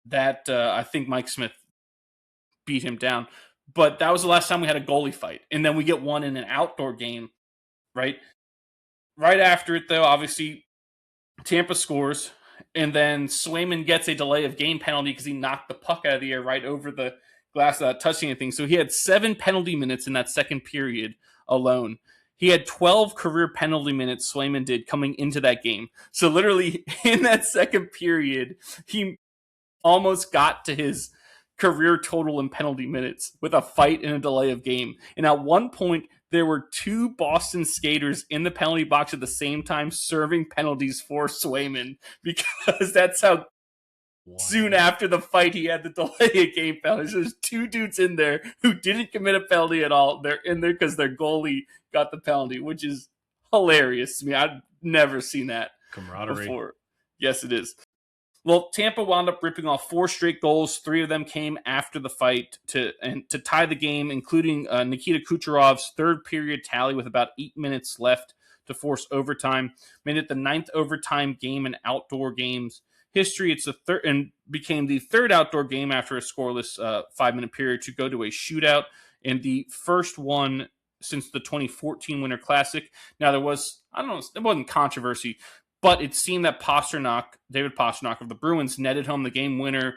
that I think Mike Smith beat him down. But that was the last time we had a goalie fight. And then we get one in an outdoor game, right? Right after it, though, obviously, Tampa scores. And then Swayman gets a delay of game penalty because he knocked the puck out of the air right over the glass without touching anything. So he had 7 penalty minutes in that second period alone. He had 12 career penalty minutes, Swayman did, coming into that game. So literally in that second period, he almost got to his career total in penalty minutes with a fight and a delay of game. And at one point, there were 2 Boston skaters in the penalty box at the same time serving penalties for Swayman because that's how soon after the fight he had the delay of game penalties. There's 2 dudes in there who didn't commit a penalty at all. They're in there because their goalie got the penalty, which is hilarious to me. I've never seen that Camaraderie before. Yes, it is. Well, Tampa wound up ripping off 4 straight goals. 3 of them came after the fight to tie the game, including Nikita Kucherov's third period tally with about 8 minutes left to force overtime. Made it the 9th overtime game in outdoor games history. It's the third and became the 3rd outdoor game after a scoreless 5-minute period to go to a shootout, and the first one since the 2014 Winter Classic. Now there was, I don't know, it wasn't controversy, but it seemed that David Pastrnak of the Bruins, netted home the game winner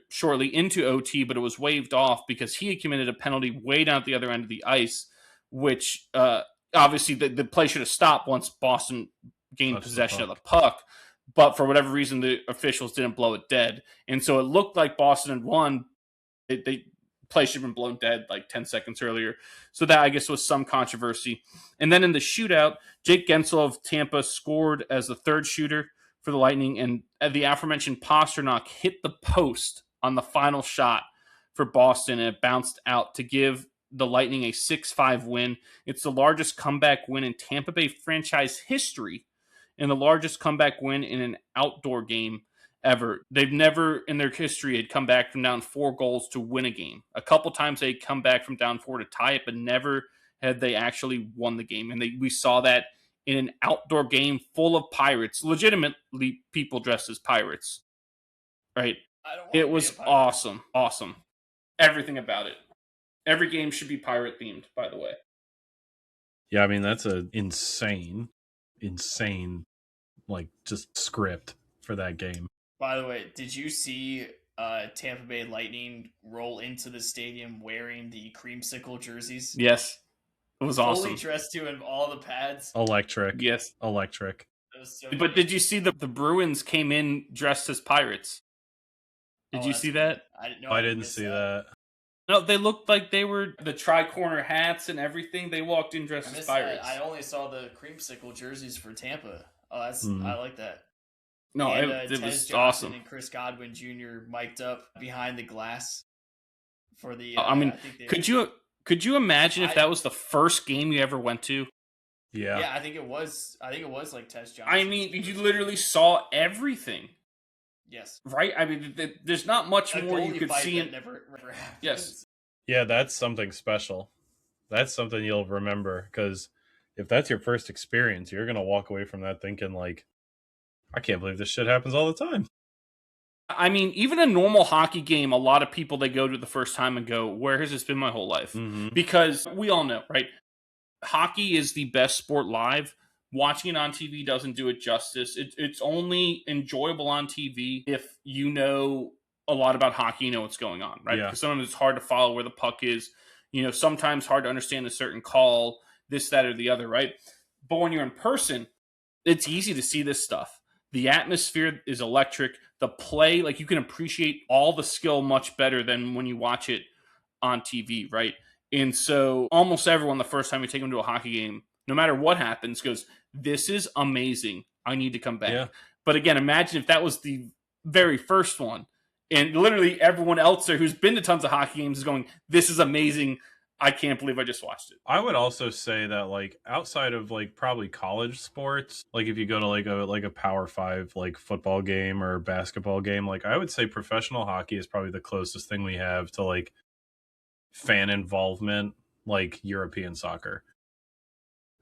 shortly into OT, but it was waved off because he had committed a penalty way down at the other end of the ice, which obviously the play should have stopped once Boston gained possession of the puck. But for whatever reason, the officials didn't blow it dead. And so it looked like Boston had won. They play should have been blown dead like 10 seconds earlier. So that, I guess, was some controversy. And then in the shootout, Jake Gensel of Tampa scored as the 3rd shooter for the Lightning. And the aforementioned Pastrnak hit the post on the final shot for Boston, and it bounced out to give the Lightning a 6-5 win. It's the largest comeback win in Tampa Bay franchise history and the largest comeback win in an outdoor game ever. They've never in their history had come back from down 4 goals to win a game. A couple times they'd come back from down 4 to tie it, but never had they actually won the game. And we saw that in an outdoor game full of pirates, legitimately people dressed as pirates, right? It was awesome. Awesome. Everything about it. Every game should be pirate themed, by the way. Yeah, I mean, that's an insane, like, just script for that game. By the way, did you see Tampa Bay Lightning roll into the stadium wearing the creamsicle jerseys? Yes. It was awesome. Fully dressed to in all the pads. Electric. Yes. Electric. But did you see the Bruins came in dressed as pirates? Did you see that? I didn't know. I didn't see that. No, they looked like they were the tri-corner hats and everything. They walked in dressed as pirates. I only saw the creamsicle jerseys for Tampa. Oh, I like that. No, and, it Tez was Johnson awesome. And Chris Godwin Jr. mic'd up behind the glass for the. I mean, could you imagine if that was the first game you ever went to? Yeah. Yeah, I think it was like Tez Johnson. I mean, you literally saw everything. Yes. Right? I mean, there's not much more you could see. Never happens. Yes. Yeah, that's something special. That's something you'll remember, because if that's your first experience, you're going to walk away from that thinking, like, I can't believe this shit happens all the time. I mean, even a normal hockey game, a lot of people, they go to the first time and go, where has this been my whole life? Mm-hmm. Because we all know, right? Hockey is the best sport live. Watching it on TV doesn't do it justice. It's only enjoyable on TV if you know a lot about hockey, you know what's going on, right? Yeah. Because sometimes it's hard to follow where the puck is. You know, sometimes hard to understand a certain call, this, that, or the other, right? But when you're in person, it's easy to see this stuff. The atmosphere is electric. The play, like, you can appreciate all the skill much better than when you watch it on TV, right? And so almost everyone, the first time you take them to a hockey game, no matter what happens, goes, this is amazing. I need to come back. Yeah. But again, imagine if that was the very first one. And literally everyone else there who's been to tons of hockey games is going, this is amazing. I can't believe I just watched it. I would also say that, like, outside of, like, probably college sports, like, if you go to like a Power 5 like football game or basketball game, like, I would say professional hockey is probably the closest thing we have to, like, fan involvement, like European soccer.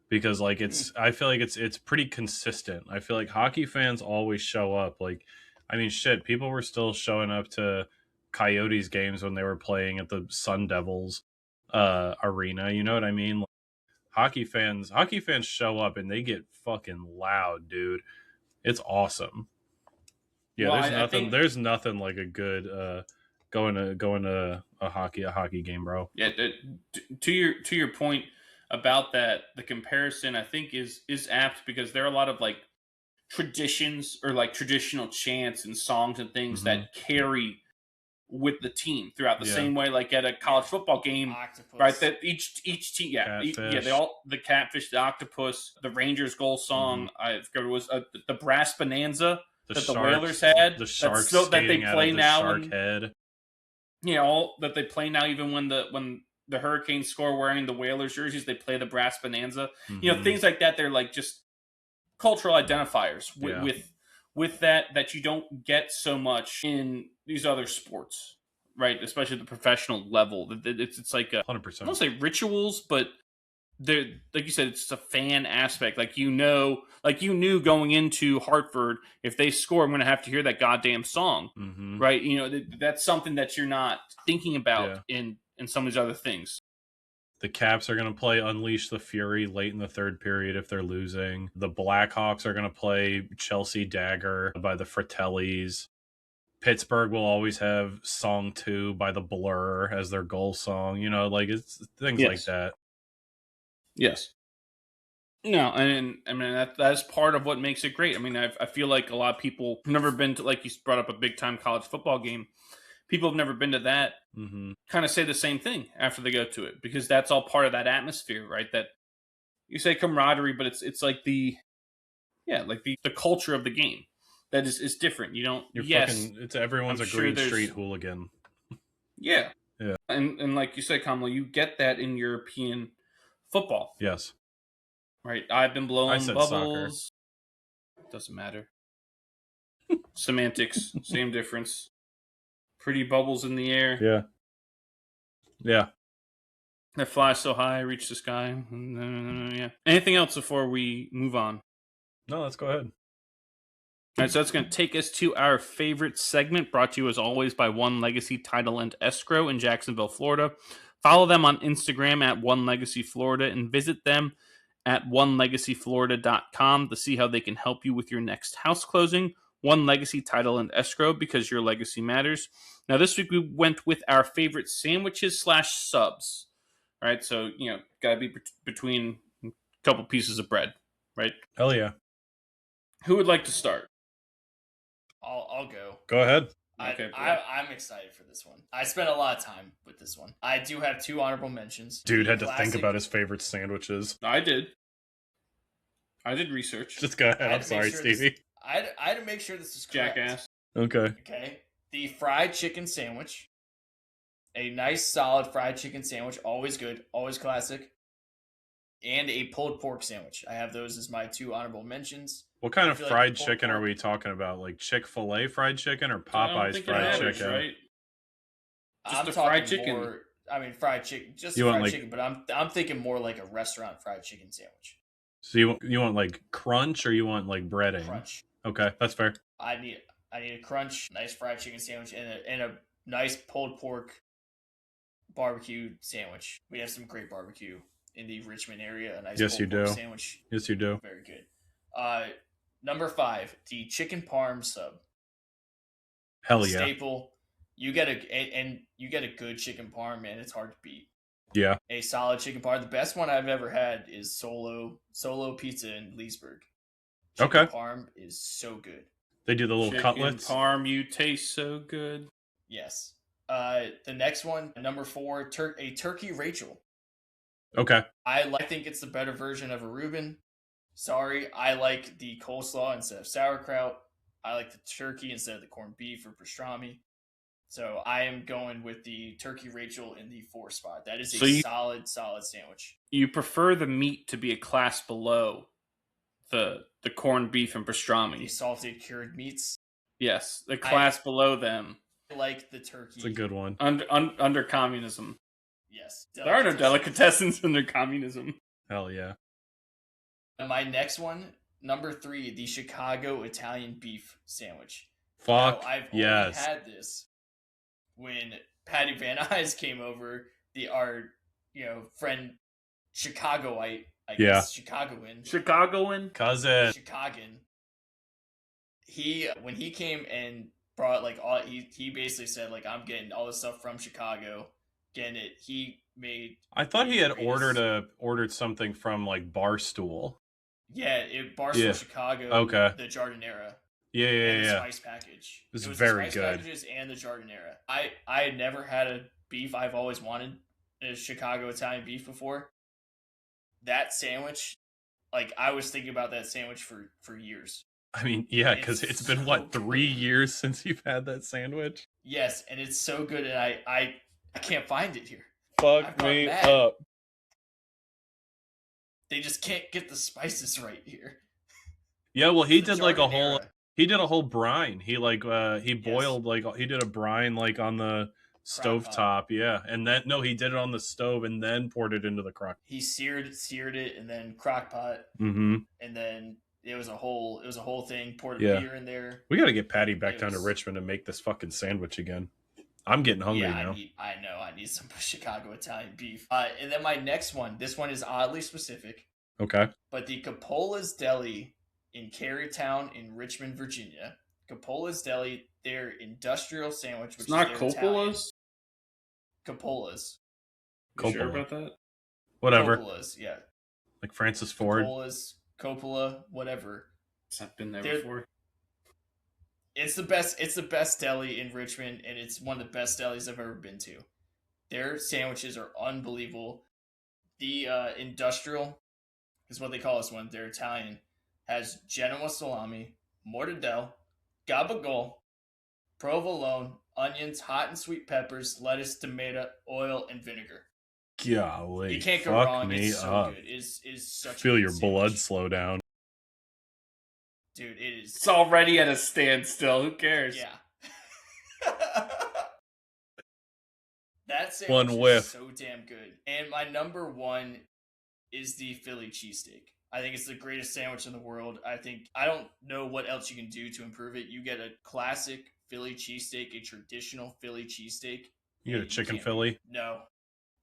Because, like, I feel like it's pretty consistent. I feel like hockey fans always show up. Like, I mean, shit, people were still showing up to Coyotes games when they were playing at the Sun Devils arena. You know what I mean? Like, hockey fans show up and they get fucking loud, dude. It's awesome. Yeah, Well, there's nothing like a good going to a hockey game, bro. Yeah, to your point about that, the comparison I think is apt because there are a lot of like traditions or like traditional chants and songs and things that carry with the team throughout the same way, like at a college football game, Octopus. right? That each team, Catfish. they all the catfish, the octopus, the Rangers goal song. I forgot it was the brass bonanza that the Whalers had. The sharks that they play now. Shark head. All that they play now, even when the Hurricanes score wearing the Whalers jerseys, they play the brass bonanza. Things like that. They're like just cultural identifiers with that you don't get so much in these other sports, right? Especially the professional level. It's like 100%. I don't say rituals, but they're like you said, it's a fan aspect. Like you knew going into Hartford, if they score, I'm going to have to hear that goddamn song, right? That's something that you're not thinking about in some of these other things. The Caps are going to play Unleash the Fury late in the third period if they're losing. The Blackhawks are going to play Chelsea Dagger by the Fratellis. Pittsburgh will always have Song 2 by the Blur as their goal song. Like it's things like that. Yes. No, and I mean that's part of what makes it great. I mean, I feel like a lot of people have never been to, like you brought up, a big time college football game. People have never been to that. Kind of say the same thing after they go to it because that's all part of that atmosphere, right? That you say camaraderie, but it's like the culture of the game that is different. You don't. It's everyone's a Green Street hooligan. Yeah. And like you said, Kamala, you get that in European football. Yes. Right. I've been blowing bubbles. Soccer. Doesn't matter. Semantics, same difference. Pretty bubbles in the air. Yeah. That fly so high, reach the sky. Yeah. Anything else before we move on? No, let's go ahead. All right, so that's going to take us to our favorite segment, brought to you as always by One Legacy Title and Escrow in Jacksonville, Florida. Follow them on Instagram at One Legacy Florida and visit them at onelegacyflorida.com to see how they can help you with your next house closing. One Legacy Title and Escrow, because your legacy matters. Now, this week we went with our favorite sandwiches / subs. All right, so, got to be between a couple pieces of bread, right? Hell yeah. Who would like to start? I'll go. Go ahead. I'm excited for this one. I spent a lot of time with this one. I do have 2 honorable mentions. Dude had to think about his favorite sandwiches. I did research. Just go ahead. I'm sorry, Stevie. I had to make sure this is correct. Jackass. Okay. The fried chicken sandwich. A nice, solid fried chicken sandwich. Always good. Always classic. And a pulled pork sandwich. I have those as my 2 honorable mentions. What kind of fried chicken are we talking about? Like Chick-fil-A fried chicken or Popeye's fried chicken? Right? Just a fried chicken. Fried chicken. Just fried chicken, but I'm thinking more like a restaurant fried chicken sandwich. So you want like crunch or you want like breading? Crunch. Okay, that's fair. I need a crunch, nice fried chicken sandwich, and a nice pulled pork barbecue sandwich. We have some great barbecue in the Richmond area. A nice pulled pork sandwich. Yes, you do. Very good. Number 5, the chicken parm sub. Hell yeah. Staple. You get a good chicken parm, man. It's hard to beat. Yeah. A solid chicken parm. The best one I've ever had is Solo Pizza in Leesburg. Chicken parm is so good. They do the little cutlets. Chicken parm, you taste so good. Yes. The next one, number 4, a turkey Rachel. Okay. I think it's the better version of a Reuben. Sorry, I like the coleslaw instead of sauerkraut. I like the turkey instead of the corned beef or pastrami. So I am going with the turkey Rachel in the 4 spot. That is solid sandwich. You prefer the meat to be a class below the corned beef and pastrami. The salted cured meats. Yes, the class below them. I like the turkey. It's a good one. Under communism. Yes. There are no delicatessens under communism. Hell yeah. And my next one, number 3, the Chicago Italian beef sandwich. Fuck Now, I've only yes. had this when Patty Van Eyes came over, our friend Chicagoite, I Yeah. guess, Chicagoan, Chicagoan. Chicagoan. He when he came and brought like all he basically said like I'm getting all this stuff from Chicago, getting it. He made I thought he had greatest. ordered something from like Barstool. Yeah, it Barstool Yeah. Chicago, Okay. the Jardinera. Yeah, yeah, And the yeah. spice package. It was The very spice good. packages and the Jardinera. I had never had a beef I've always wanted, a Chicago Italian beef before. That sandwich, like I was thinking about that sandwich for years. I mean, yeah, because It's it's been so what, 3 good. years since you've had that sandwich? Yes, and it's so good, and I can't find it here. Fuck I've gone me mad. up. They just can't get the spices right here. Yeah, well, he It's the did like a Jardinera. whole brine. He like he boiled like he did a brine like on the Crock pot. stovetop, yeah. And then no, he did it on the stove and then poured it into the crock. He seared it and then crock pot, Mm-hmm. and then it was a whole thing. Poured a Yeah. beer in there. We got to get Patty back It down to was- Richmond and make this fucking sandwich again. I'm getting hungry Yeah, now. I need some Chicago Italian beef. And then my next one. This one is oddly specific, Okay. but the Coppola's Deli in Carytown in Richmond, Virginia. Coppola's Deli, their industrial sandwich, which It's not is their Italian. Coppola's. Coppola's. You sure Coppola. about that? Whatever. Coppola's, yeah. Like Francis Ford. Coppola, whatever. I've been there They're- before. It's the best. It's the best deli in Richmond, and it's one of the best delis I've ever been to. Their sandwiches are unbelievable. The industrial is what they call this one. They're Italian. Has Genoa salami, mortadella, gabagool, provolone, onions, hot and sweet peppers, lettuce, tomato, oil, and vinegar. Golly. You can't go fuck wrong. me It's so up. good. Is such. Feel a your good blood sandwich. slow down. Dude. It is. It's already at a standstill. Who cares? Yeah. That sandwich One is whiff. so damn good. And my number one is the Philly cheesesteak. I think it's the greatest sandwich in the world. I don't know what else you can do to improve it. You get a classic Philly cheesesteak, a traditional Philly cheesesteak. You get a chicken Philly? No.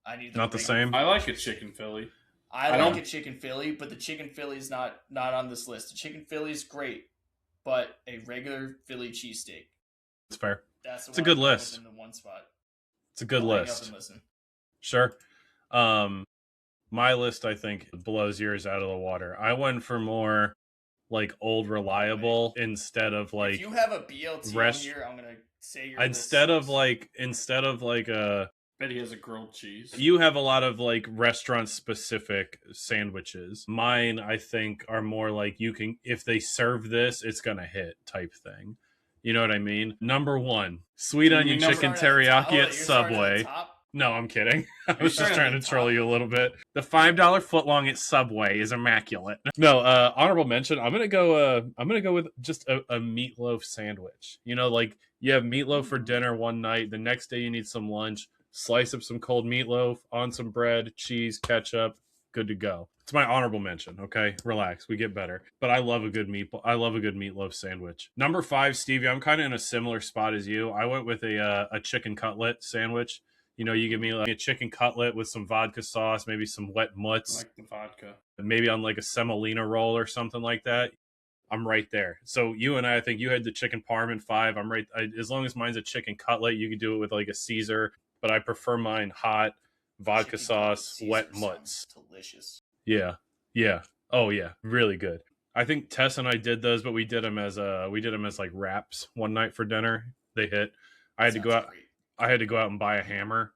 I need Not the regular same? I like a chicken Philly. I I like don't- a chicken Philly, but the chicken Philly is not on this list. The chicken Philly is great, but a regular Philly cheesesteak. It's fair. That's the It's a one good I'm going list. with in the one spot. It's a good I'll hang up list. and listen. Sure. My list, I think, blows yours out of the water. I went for more like old reliable instead of like if you have a BLT rest- on here, I'm gonna say your instead list of like Bet he has a grilled cheese. you have a lot of like restaurant specific sandwiches. Mine, I think, are more like you can if they serve this, it's gonna hit type thing. You know what I mean? Number one, sweet You onion mean chicken Starting at the top- teriyaki hold on, at you're starting at the Subway. top? No, I'm kidding. I You're was just starting trying at to the troll top. you a little bit. The $5 footlong at Subway is immaculate. No, honorable mention. I'm gonna go with just a meatloaf sandwich. You know, like you have meatloaf for dinner one night. The next day you need some lunch. Slice up some cold meatloaf on some bread, cheese, ketchup. Good to go. It's my honorable mention. Okay, relax. We get better. But I love a good meatloaf sandwich. Number 5, Stevie. I'm kind of in a similar spot as you. I went with a chicken cutlet sandwich. You know, you give me like a chicken cutlet with some vodka sauce, maybe some wet I mutts, like the vodka. maybe on like a semolina roll or something like that. I'm right there. So you and I think you had the chicken parm in 5. I'm right. As long as mine's a chicken cutlet, you can do it with like a Caesar, but I prefer mine hot, vodka Chicken sauce, Caesar wet sounds mutts. Delicious. Yeah. Yeah. Oh yeah. Really good. I think Tess and I did those, but we did them as like wraps one night for dinner. They hit. I had to go Sounds out. great. I had to go out and buy a hammer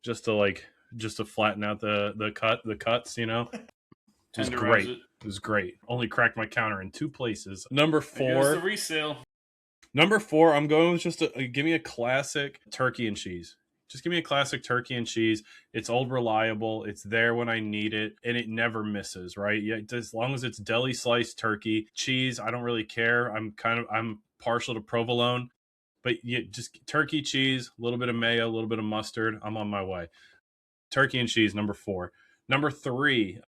just to flatten out the cuts, you know. It was Tenderize great. it. It was great. Only cracked my counter in 2 places. Number Here's the 4. resale. Number 4, I'm going with just give me a classic turkey and cheese. Just give me a classic turkey and cheese. It's old reliable. It's there when I need it, and it never misses, right? Yeah, as long as it's deli sliced turkey. Cheese, I don't really care. I'm partial to provolone, but yeah, just turkey, cheese, a little bit of mayo, a little bit of mustard. I'm on my way. Turkey and cheese, number 4. Number 3,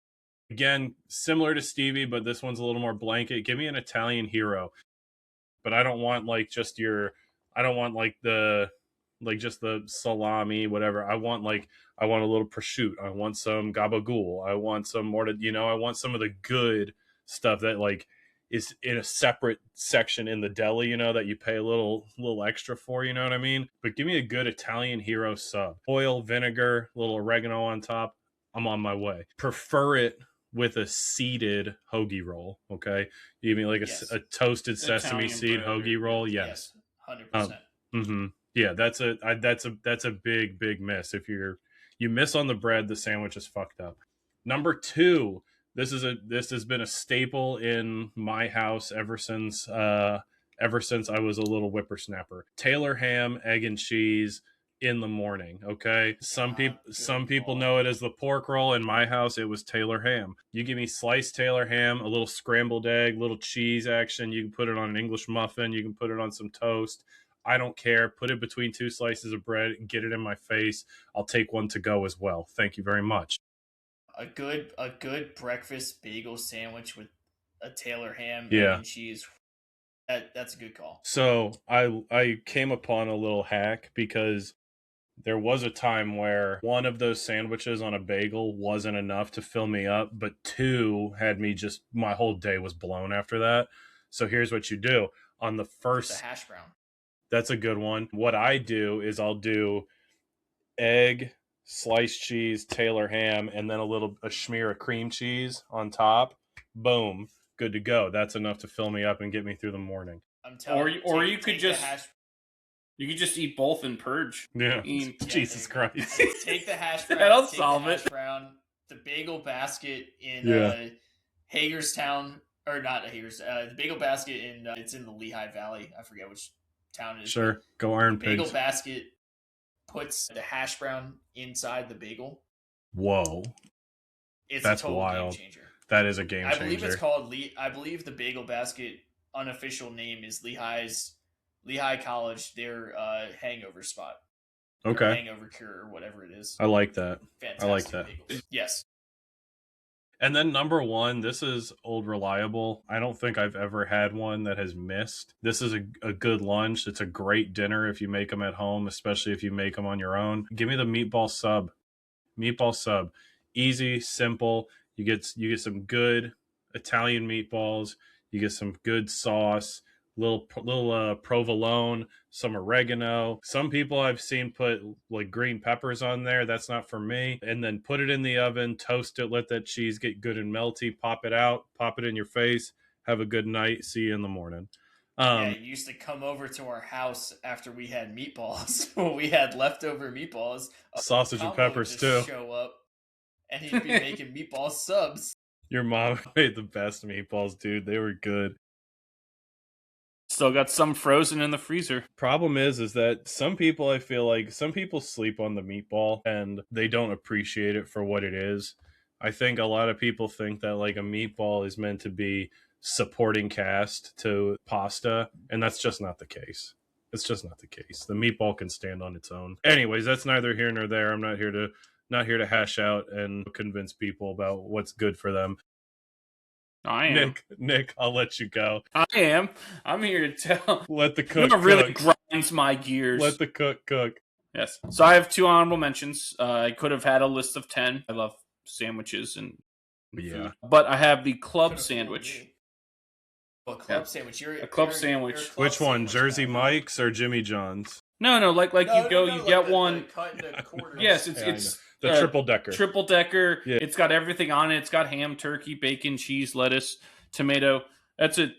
again, similar to Stevie, but this one's a little more blanket. Give me an Italian hero. but I don't want like just I don't want like just the salami, whatever. I want a little prosciutto. I want some gabagool. I want some more I want some of the good stuff that like is in a separate section in the deli, that you pay a little extra for, you know what I mean? But give me a good Italian hero sub. Oil, vinegar, a little oregano on top. I'm on my way. Prefer it with a seeded hoagie roll, okay? You give me like a toasted sesame seed hoagie roll. Yes. 100%. Yeah, that's a big miss. If you miss on the bread, the sandwich is fucked up. Number 2, this has been a staple in my house ever since I was a little whippersnapper. Taylor ham, egg and cheese in the morning, okay? Some people know it as the pork roll. In my house, it was Taylor ham. You give me sliced Taylor ham, a little scrambled egg, little cheese action. You can put it on an English muffin. You can put it on some toast. I don't care. Put it between 2 slices of bread and get it in my face. I'll take one to go as well. Thank you very much. A good breakfast bagel sandwich with a Taylor ham, egg and cheese. That's a good call. So I came upon a little hack because there was a time where one of those sandwiches on a bagel wasn't enough to fill me up, but 2 had me my whole day was blown after that. So here's what you do. On the first... The hash brown. That's a good one. What I do is I'll do egg, sliced cheese, Taylor ham, and then a smear of cream cheese on top. Boom. Good to go. That's enough to fill me up and get me through the morning. I'm telling you could just eat both and purge. Yeah. Jesus Christ. Take the hash brown. That'll solve it. The bagel basket in Hagerstown, or not Hagers. The bagel basket it's in the Lehigh Valley. I forget which town it is. Sure. Go Iron Pigs. Bagel basket puts the hash brown inside the bagel. Whoa. That's a total wild game changer. That is a game changer. I believe it's called I believe the bagel basket unofficial name is Lehigh College, their hangover spot. Okay. Hangover cure or whatever it is. I like that. Fantastic. I like that. Bagels. Yes. And then number 1, this is old reliable. I don't think I've ever had one that has missed. This is a good lunch. It's a great dinner if you make them at home, especially if you make them on your own. Give me the meatball sub. Meatball sub. Easy, simple. You get some good Italian meatballs. You get some good sauce. Little provolone, some oregano. Some people I've seen put like green peppers on there. That's not for me. And then put it in the oven, toast it, let that cheese get good and melty, pop it out, pop it in your face. Have a good night. See you in the morning. You used to come over to our house after we had meatballs. When we had leftover meatballs. Sausage and peppers too. Show up and he'd be making meatball subs. Your mom made the best meatballs, dude. They were good. Still got some frozen in the freezer. Problem is that some people, I feel like some people sleep on the meatball and they don't appreciate it for what it is. I think a lot of people think that like a meatball is meant to be supporting cast to pasta, and that's just not the case. It's just not the case. The meatball can stand on its own. Anyways, that's neither here nor there. I'm not here to hash out and convince people about what's good for them. I am. Nick, I'll let you go. I am. I'm here to tell. Let the cook cook. Really grinds my gears. Let the cook cook. Yes. So I have 2 honorable mentions. I could have had a list of 10. I love sandwiches and food. But I have the club sandwich. A club sandwich. A club sandwich. Which one? Jersey Mike's or Jimmy John's? No. Like you get one. Cut into quarters. Yes, it's the triple decker. Triple decker. Yeah. It's got everything on it. It's got ham, turkey, bacon, cheese, lettuce, tomato. That's it.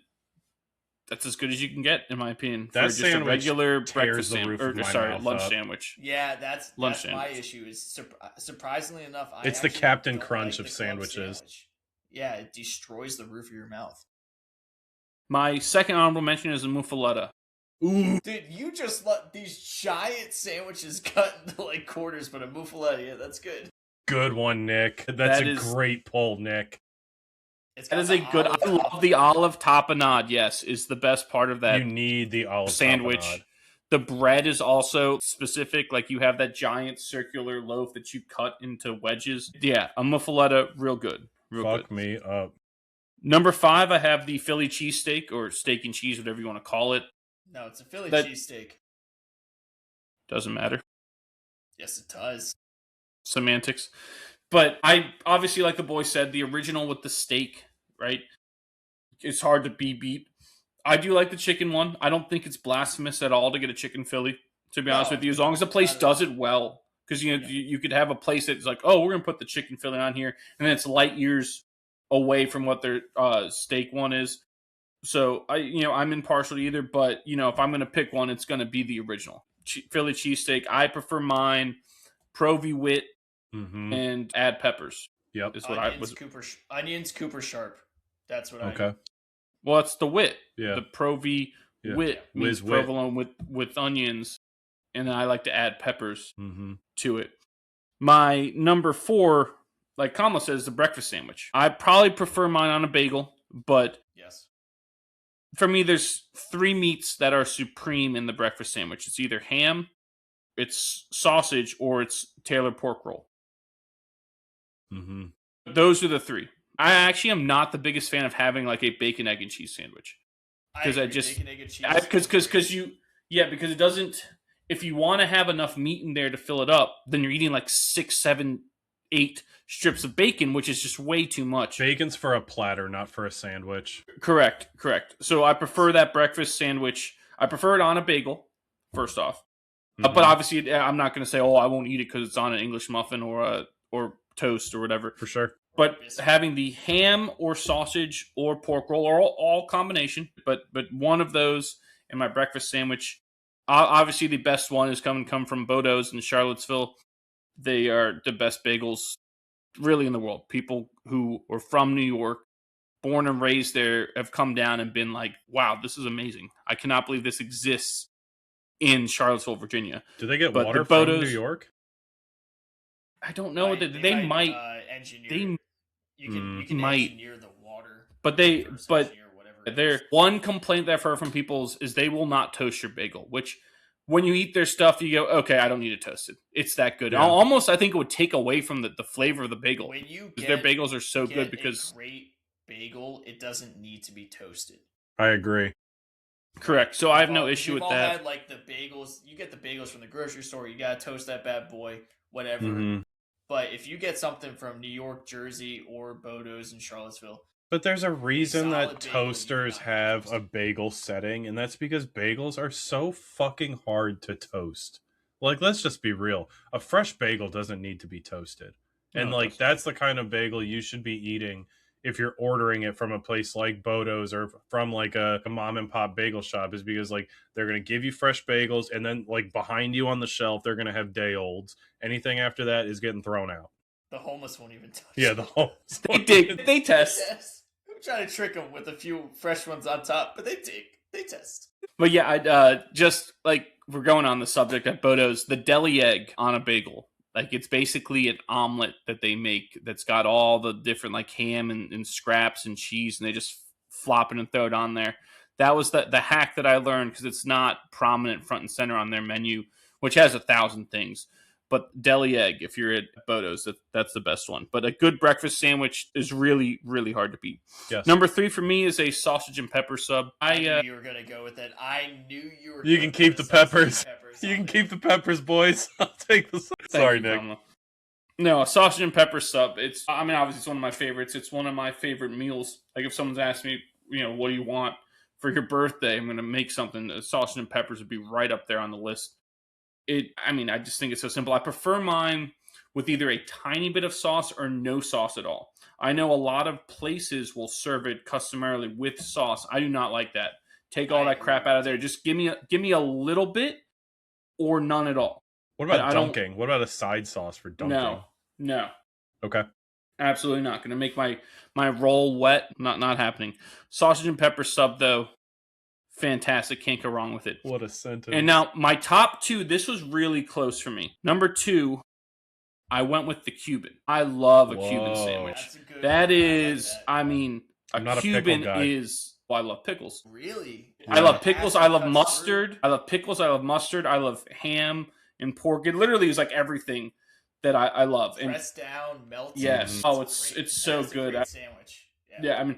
That's as good as you can get, in my opinion. That for just a regular breakfast sandwich, lunch sandwich. Yeah, that's my issue. Is surprisingly enough, it's the Captain Crunch of sandwiches. Yeah, it destroys the roof of your mouth. My second honorable mention is a muffaletta. Ooh. Dude, you just let these giant sandwiches cut into like quarters, but a muffaletta, yeah, that's good. Good one, Nick. That's a great pull, Nick. That is a good. I love the olive tapenade. Yes, is the best part of that. You need the olive sandwich. Tapenade. The bread is also specific. Like you have that giant circular loaf that you cut into wedges. Yeah, a muffaletta, real good. Fuck me up. Number 5, I have the Philly cheesesteak or steak and cheese, whatever you want to call it. No, it's a Philly That- cheesesteak. Doesn't matter. Yes, it does. Semantics. But I obviously, like the boy said, the original with the steak, right? It's hard to be beat. I do like the chicken one. I don't think it's blasphemous at all to get a chicken Philly, to be honest with you, as long as the place does it well. Because you could have a place that's like, oh, we're gonna put the chicken Philly on here, and then it's light years away from what their steak one is. So I'm impartial to either, but if I'm gonna pick one, it's gonna be the original Philly cheesesteak. I prefer mine Pro V wit and add peppers. Yep, is what onions Cooper Sharp. That's what I. Okay. Well, it's the wit. Yeah. The Pro V wit means provolone with onions, and then I like to add peppers to it. My number 4, like Kamala says, the breakfast sandwich. I probably prefer mine on a bagel, but yes, for me, there's 3 meats that are supreme in the breakfast sandwich. It's either ham, it's sausage, or it's Taylor pork roll. Those are the 3. I actually am not the biggest fan of having like a bacon, egg, and cheese sandwich because because it doesn't. If you want to have enough meat in there to fill it up, then you're eating like 6, 7, 8 strips of bacon, which is just way too much. Bacon's for a platter, not for a sandwich. Correct. So I prefer that breakfast sandwich. I prefer it on a bagel, first off. But obviously, I'm not going to say, oh, I won't eat it because it's on an English muffin or toast or whatever. For sure. But having the ham or sausage or pork roll or all combination, but one of those in my breakfast sandwich. Obviously, the best one is come from Bodo's in Charlottesville. They are the best bagels really in the world. People who are from New York, born and raised there, have come down and been like, wow, this is amazing. I cannot believe this exists in Charlottesville, Virginia. Do they get water from New York? I don't know. They might engineer. You can engineer the water. But their one complaint that I've heard from people is they will not toast your bagel, which when you eat their stuff, you go, okay, I don't need to toast it. It's that good. Yeah. Almost, I think it would take away from the flavor of the bagel. Their bagels are so good because a great bagel, it doesn't need to be toasted. I agree. Correct. So I have no issue with that. We've all had like the bagels. You get the bagels from the grocery store. You gotta toast that bad boy, whatever. But if you get something from New York, Jersey, or Bodo's in Charlottesville. But there's a reason that toasters have a bagel setting, and that's because bagels are so fucking hard to toast. Like, let's just be real. A fresh bagel doesn't need to be toasted. And, that's the kind of bagel you should be eating if you're ordering it from a place like Bodo's or from, like, a mom and pop bagel shop, is because, like, they're going to give you fresh bagels, and then, like, behind you on the shelf, they're going to have day-olds. Anything after that is getting thrown out. The homeless won't even touch it. Yeah, the homeless. They test. Yes. I'm trying to trick them with a few fresh ones on top, but they test. But yeah, I just like we're going on the subject at Bodo's, the deli egg on a bagel. Like it's basically an omelet that they make that's got all the different like ham and scraps and cheese, and they just flop it and throw it on there. That was the hack that I learned because it's not prominent front and center on their menu, which has 1,000 things. But deli egg, if you're at Bodo's, that's the best one. But a good breakfast sandwich is really, really hard to beat. Yes. Number 3 for me is a sausage and pepper sub. I knew you were going to go with it. I knew you were. You can keep the peppers. You can keep the peppers, boys. I'll take the. Sorry, Nick. Mama. No, a sausage and pepper sub. Obviously, it's one of my favorites. It's one of my favorite meals. Like if someone's asked me, what do you want for your birthday? I'm going to make something. Sausage and peppers would be right up there on the list. I just think it's so simple. I prefer mine with either a tiny bit of sauce or no sauce at all. I know a lot of places will serve it customarily with sauce. I do not like that. Take all that crap out of there. Just give me a little bit or none at all. What about dunking? What about a side sauce for dunking? No. Okay. Absolutely not. Going to make my roll wet. Not happening. Sausage and pepper sub, though. Fantastic. Can't go wrong with it. What a sentence. And now, my top 2, this was really close for me. Number 2, I went with the Cuban. I love a Cuban sandwich. That is, a Cuban is... Well, I love pickles. Really? I love pickles. I love mustard. I love pickles. I love mustard. I love ham and pork. It literally is like everything that I love. Pressed down, melted. Yes. Oh, it's so good. Sandwich. Yeah,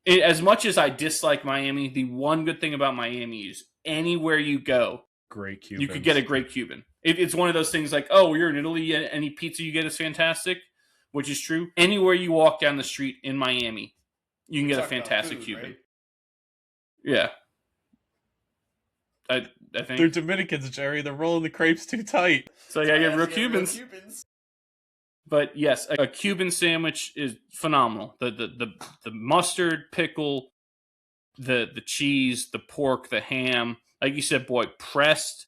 As much as I dislike Miami, the one good thing about Miami is anywhere you go, Great Cubans. you could get a great Cuban. It's one of those things like, oh, you're in Italy, any pizza you get is fantastic, which is true. Anywhere you walk down the street in Miami, you can get a fantastic food, Cuban. Right? Yeah. I think they're Dominicans, Jerry. They're rolling the crepes too tight. So I gotta get real Cubans. But yes, a Cuban sandwich is phenomenal. The mustard, pickle, the cheese, the pork, the ham. Like you said, boy, pressed,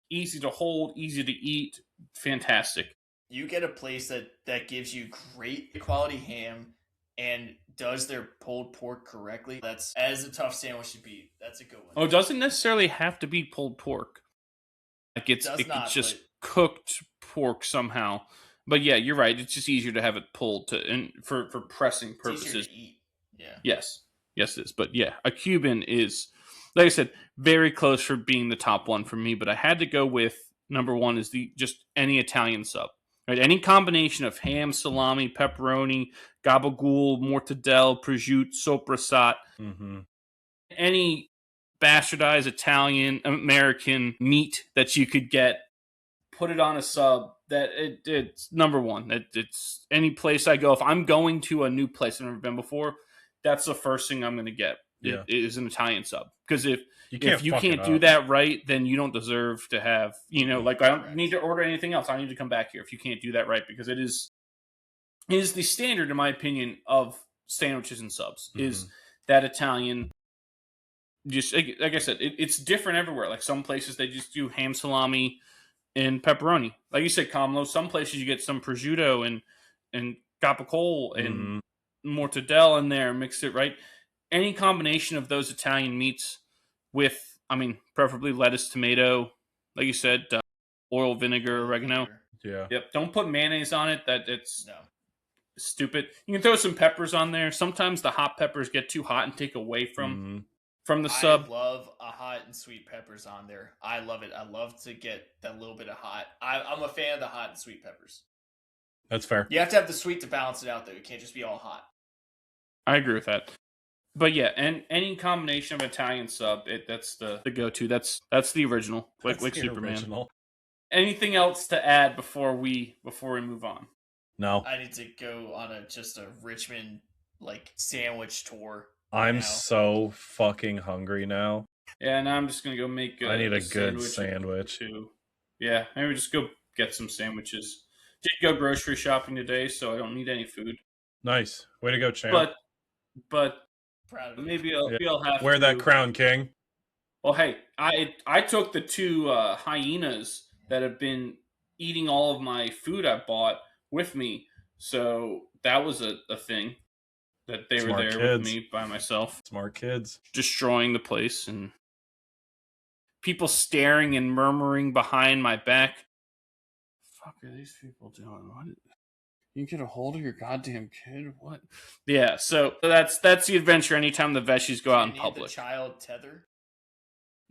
easy to hold, easy to eat, fantastic. You get a place that gives you great quality ham and does their pulled pork correctly. That's as a tough sandwich to beat. That's a good one. Oh, it doesn't necessarily have to be pulled pork. Like it's just cooked pork somehow. But yeah, you're right. It's just easier to have it pulled for pressing purposes. It's easier to eat. Yeah. Yes, it is. But yeah, a Cuban is, like I said, very close for being the top one for me. But I had to go with number one is just any Italian sub. Right, any combination of ham, salami, pepperoni, gabagool, mortadella, prosciutto, sopressata, any bastardized Italian, American meat that you could get, put it on a sub. That it's number one. It's any place I go. If I'm going to a new place I've never been before, that's the first thing I'm going to get. Yeah. It is an Italian sub. Because if you can't do that right, then you don't deserve to have, like I don't need to order anything else. I need to come back here if you can't do that right, because it is the standard, in my opinion, of sandwiches and subs, is that Italian. Just like I said, it's different everywhere. Like some places they just do ham, salami, and pepperoni. Like you said, Kamlo, some places you get some prosciutto and capicola and mortadella in there, mix it right. Any combination of those Italian meats with, preferably lettuce, tomato, like you said, oil, vinegar, oregano. Yeah. Yep. Don't put mayonnaise on it. It's stupid. You can throw some peppers on there. Sometimes the hot peppers get too hot and take away from the sub. I love a hot and sweet peppers on there. I love it. I love to get that little bit of hot. I'm a fan of the hot and sweet peppers. That's fair. You have to have the sweet to balance it out, though. It can't just be all hot. I agree with that. But yeah, and any combination of Italian sub, that's the go-to. That's the original, like Superman. Original. Anything else to add before we move on? No. I need to go on a Richmond sandwich tour. I'm so fucking hungry now. Yeah, now I'm just gonna go make. I need a good sandwich too. Yeah, maybe just go get some sandwiches. Did go grocery shopping today, so I don't need any food. Nice, way to go, champ. But proud of maybe I'll have wear that crown, King. Well, hey, I took the two hyenas that have been eating all of my food I bought with me, so that was a thing. That they were there with me by myself. Smart kids. Destroying the place and people staring and murmuring behind my back. Fuck are these people doing? What? You get a hold of your goddamn kid? What? Yeah, so that's the adventure anytime the Veshis go out in public. The child tether?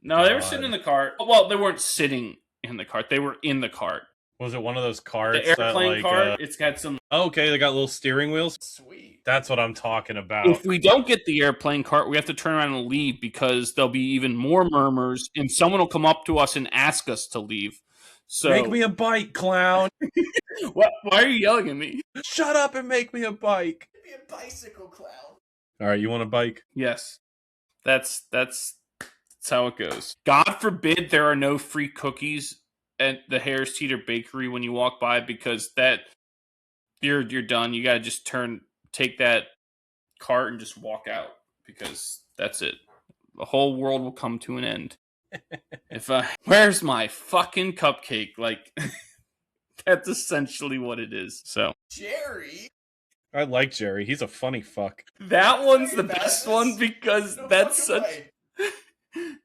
No, they were sitting in the cart. Well, they weren't sitting in the cart. They were in the cart. Was it one of those carts? The airplane cart. It's got some. Oh, okay, they got little steering wheels. Sweet. That's what I'm talking about. If we don't get the airplane cart, we have to turn around and leave because there'll be even more murmurs, and someone will come up to us and ask us to leave. So make me a bike, clown. What? Why are you yelling at me? Shut up and make me a bike. Make me a bicycle, clown. All right, you want a bike? Yes. That's how it goes. God forbid there are no free cookies at the Harris Teeter Bakery when you walk by, because that you're done. You gotta just take that cart and just walk out, because that's it. The whole world will come to an end. Where's my fucking cupcake? Like that's essentially what it is. So Jerry. I like Jerry. He's a funny fuck. That one's the best one because that's such.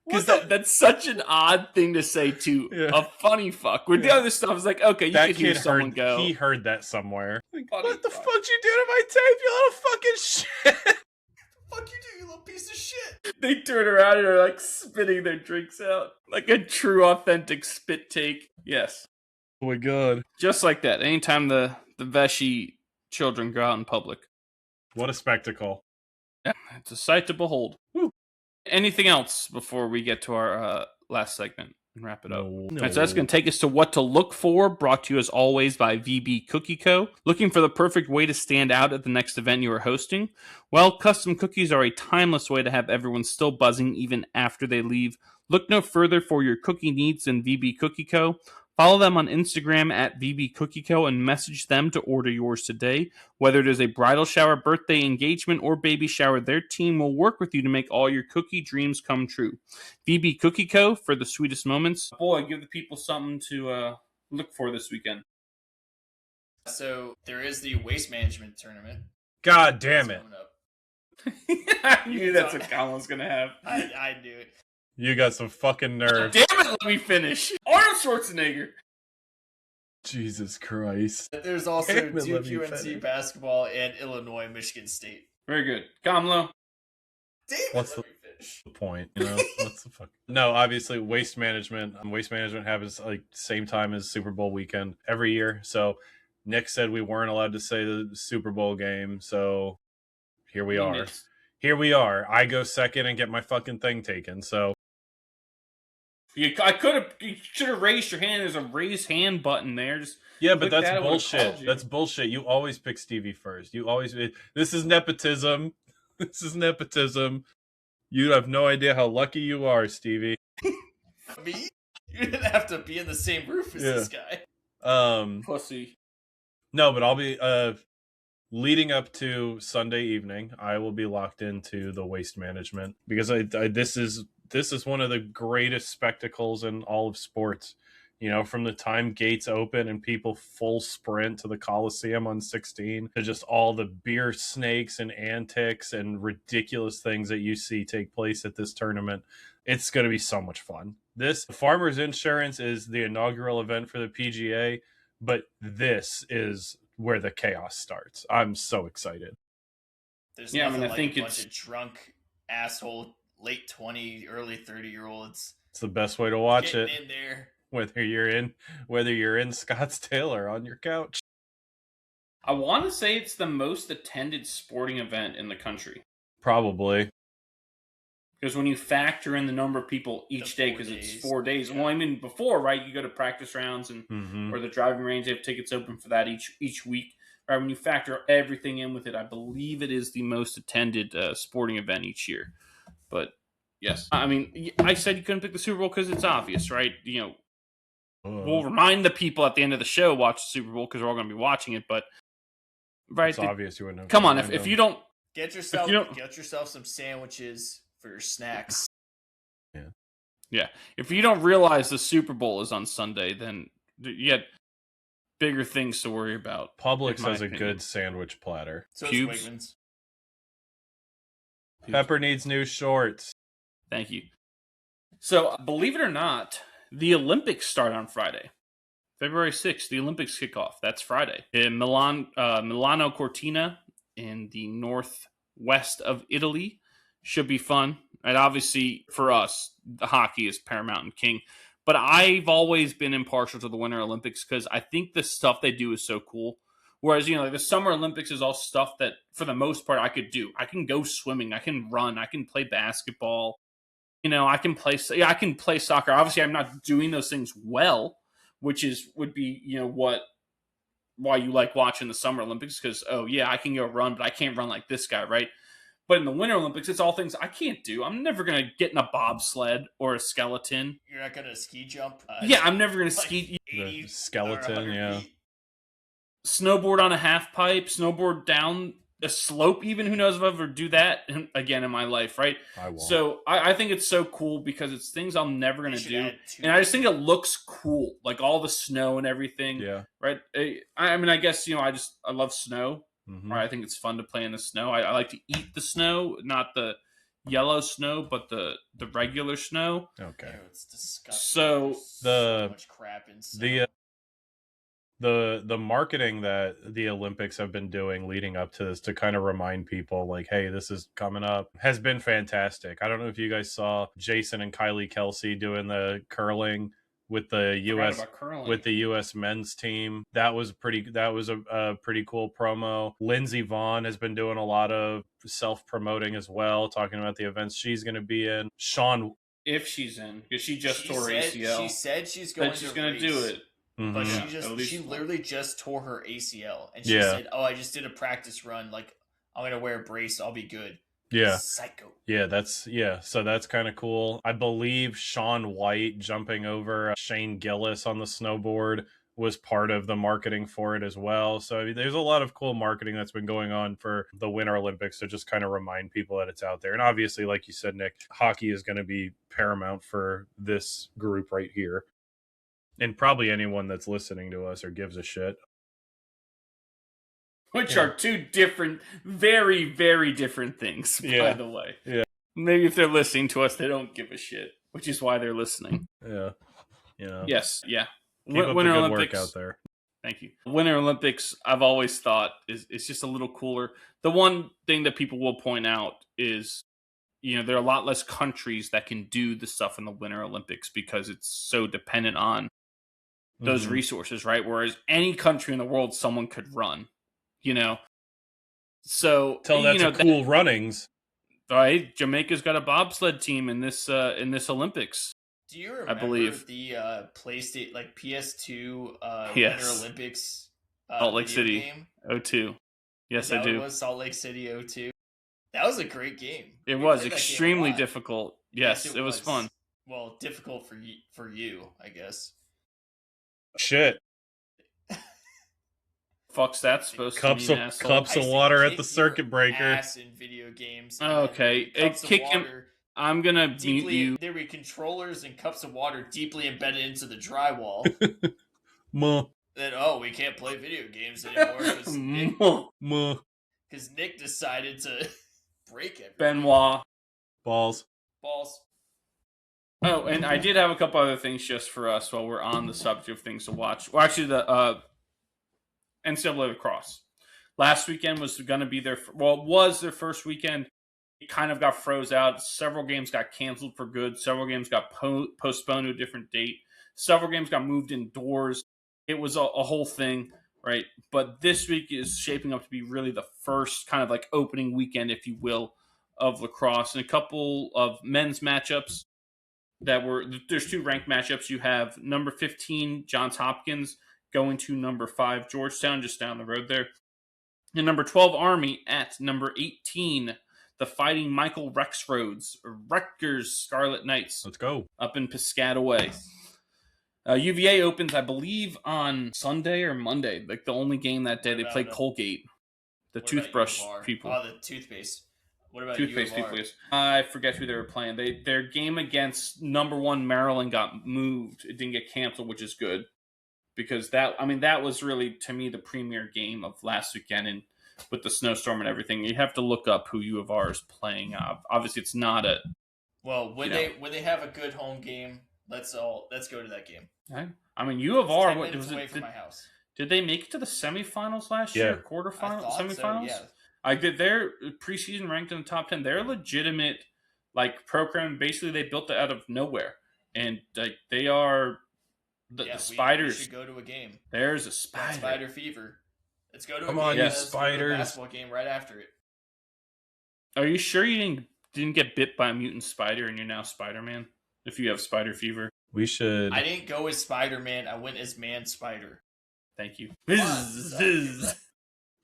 Because that's such an odd thing to say to a funny fuck. With the other stuff, it's like, okay, you could hear someone go. He heard that somewhere. Like, what the fuck you do to my tape, you little fucking shit? Fuck you do, you little piece of shit. They turn around and are like spitting their drinks out. Like a true, authentic spit take. Yes. Oh my god. Just like that. Anytime the Veshi children go out in public. What a spectacle. It's a sight to behold. Woo. Anything else before we get to our last segment and wrap it up? No. So that's going to take us to what to look for, brought to you as always by VB Cookie Co. Looking for the perfect way to stand out at the next event you are hosting? Well, custom cookies are a timeless way to have everyone still buzzing even after they leave. Look no further for your cookie needs than VB Cookie Co. Follow them on Instagram at VB Cookie Co. and message them to order yours today. Whether it is a bridal shower, birthday, engagement, or baby shower, their team will work with you to make all your cookie dreams come true. VB Cookie Co. for the sweetest moments. Boy, give the people something to look for this weekend. So there is the waste management tournament. God damn it. I knew that's what Colin was going to have. I knew it. You got some fucking nerve. Damn it, let me finish. Arnold Schwarzenegger. Jesus Christ. There's also Damn it, Duke let me UNC finish. basketball and Illinois Michigan State. Very good. Kamlo. Damn it, What's let me finish. The point, you know? What's the fuck? No, obviously waste management. Waste management happens like same time as Super Bowl weekend every year. So Nick said we weren't allowed to say the Super Bowl game, so here we are. Here we are. I go second and get my fucking thing taken. So You should have raised your hand. There's a raise hand button there. Just yeah, but click that's that, bullshit. That's bullshit. You always pick Stevie first. You always. This is nepotism. This is nepotism. You have no idea how lucky you are, Stevie. Me? You didn't have to be in the same roof as this guy. Pussy. No, but I'll be leading up to Sunday evening. I will be locked into the waste management because this is one of the greatest spectacles in all of sports. You know, from the time gates open and people full sprint to the Coliseum on 16 to just all the beer snakes and antics and ridiculous things that you see take place at this tournament. It's going to be so much fun. This Farmers Insurance is the inaugural event for the PGA, but this is where the chaos starts. I'm so excited. There's nothing like a bunch of drunk asshole late 20, early 30-year-olds. It's the best way to watch it. In there. Whether you're in Scottsdale or on your couch. I want to say it's the most attended sporting event in the country. Probably. Because when you factor in the number of people each day, because it's 4 days. Yeah. Well, I mean, before, right, you go to practice rounds and or the driving range, they have tickets open for that each week. Right, when you factor everything in with it, I believe it is the most attended sporting event each year. But, yes. I mean, I said you couldn't pick the Super Bowl because it's obvious, right? You know, we'll remind the people at the end of the show watch the Super Bowl because we're all going to be watching it. But right, it's obvious you wouldn't have. Come on, if you don't get yourself some sandwiches for your snacks. Yeah. If you don't realize the Super Bowl is on Sunday, then you had bigger things to worry about. Publix has a good sandwich platter. So Pubes. Pepper needs new shorts. Thank you. So, believe it or not, the Olympics start on Friday. February 6th, the Olympics kick off. That's Friday. In Milano Cortina in the northwest of Italy. Should be fun. And obviously, for us, the hockey is paramount and king. But I've always been impartial to the Winter Olympics because I think the stuff they do is so cool. Whereas, you know, like the Summer Olympics is all stuff that, for the most part, I could do. I can go swimming. I can run. I can play basketball. You know, I can play soccer. Obviously, I'm not doing those things well, which would be, you know, why you like watching the Summer Olympics because, oh, yeah, I can go run, but I can't run like this guy, right? But in the Winter Olympics, it's all things I can't do. I'm never going to get in a bobsled or a skeleton. You're not going to ski jump? Yeah, I'm never going to ski. The skeleton, yeah. Snowboard on a half pipe, snowboard down a slope even. Who knows if I'll ever do that again in my life, right? I won't. So I think it's so cool because it's things I'm never going to do. And I just think it looks cool. Like all the snow and everything. Yeah. Right? I mean, I guess, you know, I love snow. Mm-hmm. Right? I think it's fun to play in the snow. I like to eat the snow, not the yellow snow, but the regular snow. Okay. Ew, it's disgusting. So so much crap in snow. The marketing that the Olympics have been doing leading up to this to kind of remind people like, hey, this is coming up has been fantastic. I don't know if you guys saw Jason and Kylie Kelsey doing the curling with the U.S. curling. with the U.S. men's team. That was a pretty cool promo. Lindsey Vonn has been doing a lot of self-promoting as well, talking about the events she's going to be in. Sean, if she's in, because she just tore her ACL. She said she's going to do it. But she literally just tore her ACL, and she said, "Oh, I just did a practice run. Like, I'm gonna wear a brace. I'll be good." Yeah. Psycho. Yeah, so that's kind of cool. I believe Shaun White jumping over Shane Gillis on the snowboard was part of the marketing for it as well. So I mean, there's a lot of cool marketing that's been going on for the Winter Olympics to just kind of remind people that it's out there. And obviously, like you said, Nick, hockey is going to be paramount for this group right here. And probably anyone that's listening to us or gives a shit. Which are two different, very, very different things, by the way. Yeah. Maybe if they're listening to us, they don't give a shit, which is why they're listening. Yeah. Yeah. Yes, yeah. Keep up Winter the good Olympics work out there. Thank you. Winter Olympics, I've always thought is just a little cooler. The one thing that people will point out is, there are a lot less countries that can do the stuff in the Winter Olympics because it's so dependent on those resources, right? Whereas any country in the world, someone could run. So that's a cool runnings. Right, Jamaica's got a bobsled team in this Olympics. Do you remember I believe the PlayStation, like PS2 yes. Winter Olympics Salt Lake City game? 02. Yes, I do. It was Salt Lake City 02. That was a great game. It was extremely difficult. Yes, it was fun. Well, difficult for you, I guess. Shit. Fuck's that supposed to mean, asshole? Cups of water at the circuit breaker. Ass in video games. Okay, kick him. I'm gonna mute you. There were controllers and cups of water deeply embedded into the drywall. Then we can't play video games anymore because Nick decided to break everything. Benoit. Balls. Oh, and I did have a couple other things just for us while we're on the subject of things to watch. Well, actually, the NCAA lacrosse. Last weekend was going to be it was their first weekend. It kind of got froze out. Several games got canceled for good. Several games got postponed to a different date. Several games got moved indoors. It was a whole thing, right? But this week is shaping up to be really the first kind of like opening weekend, if you will, of lacrosse. And a couple of men's matchups there's two ranked matchups. You have number 15, Johns Hopkins, going to number 5, Georgetown, just down the road there. And number 12, Army at number 18, the Fighting Michael Rexroads, Rutgers Scarlet Knights. Let's go. Up in Piscataway. UVA opens, I believe, on Sunday or Monday. Like the only game that day, they played Colgate. The toothbrush people. Oh, the toothpaste. What about toothpaste people? Yes. I forget who they were playing. Their game against number 1 Maryland got moved. It didn't get canceled, which is good. Because that was really, to me, the premier game of last weekend, and with the snowstorm and everything, you have to look up who U of R is playing. Obviously, it's not a. Well, when they have a good home game, let's go to that game. Right? I mean, U of R. What was it? From my house. Did they make it to the semifinals last year? Quarterfinals, semifinals. So, yeah. I did. They're preseason ranked in the top 10. They're a legitimate program. Basically, they built it out of nowhere, and they are. The Spiders. We should go to a game. There's a spider. Spider fever. Let's go to Come on, you Spiders. Go to a basketball game right after it. Are you sure you didn't get bit by a mutant spider and you're now Spider-Man? If you have spider fever. We should. I didn't go as Spider-Man. I went as Man Spider. Thank you. You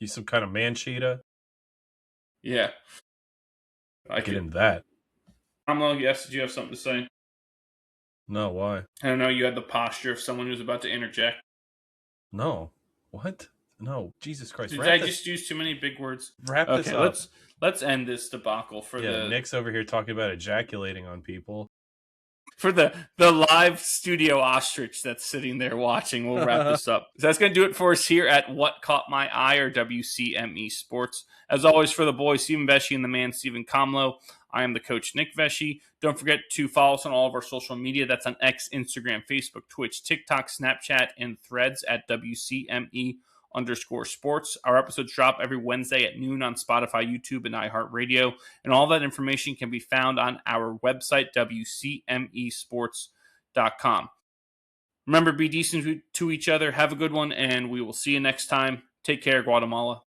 some kind of man cheetah? Yeah. I get into that. Yes, did you have something to say? No, why? I don't know. You had the posture of someone who's about to interject. No. What? No. Jesus Christ. Did I just use too many big words? Wrap this up. Let's end this debacle for Nick's over here talking about ejaculating on people. For the live studio ostrich that's sitting there watching, we'll wrap this up. So that's going to do it for us here at What Caught My Eye, or WCME Sports. As always, for the boys, Stephen Vesci and the man, Stephen Comlow, I am the coach, Nick Vesci. Don't forget to follow us on all of our social media. That's on X, Instagram, Facebook, Twitch, TikTok, Snapchat, and Threads at WCME_sports. Our episodes drop every Wednesday at noon on Spotify, YouTube, and iHeartRadio. And all that information can be found on our website, WCMEsports.com. Remember, be decent to each other. Have a good one, and we will see you next time. Take care, Guatemala.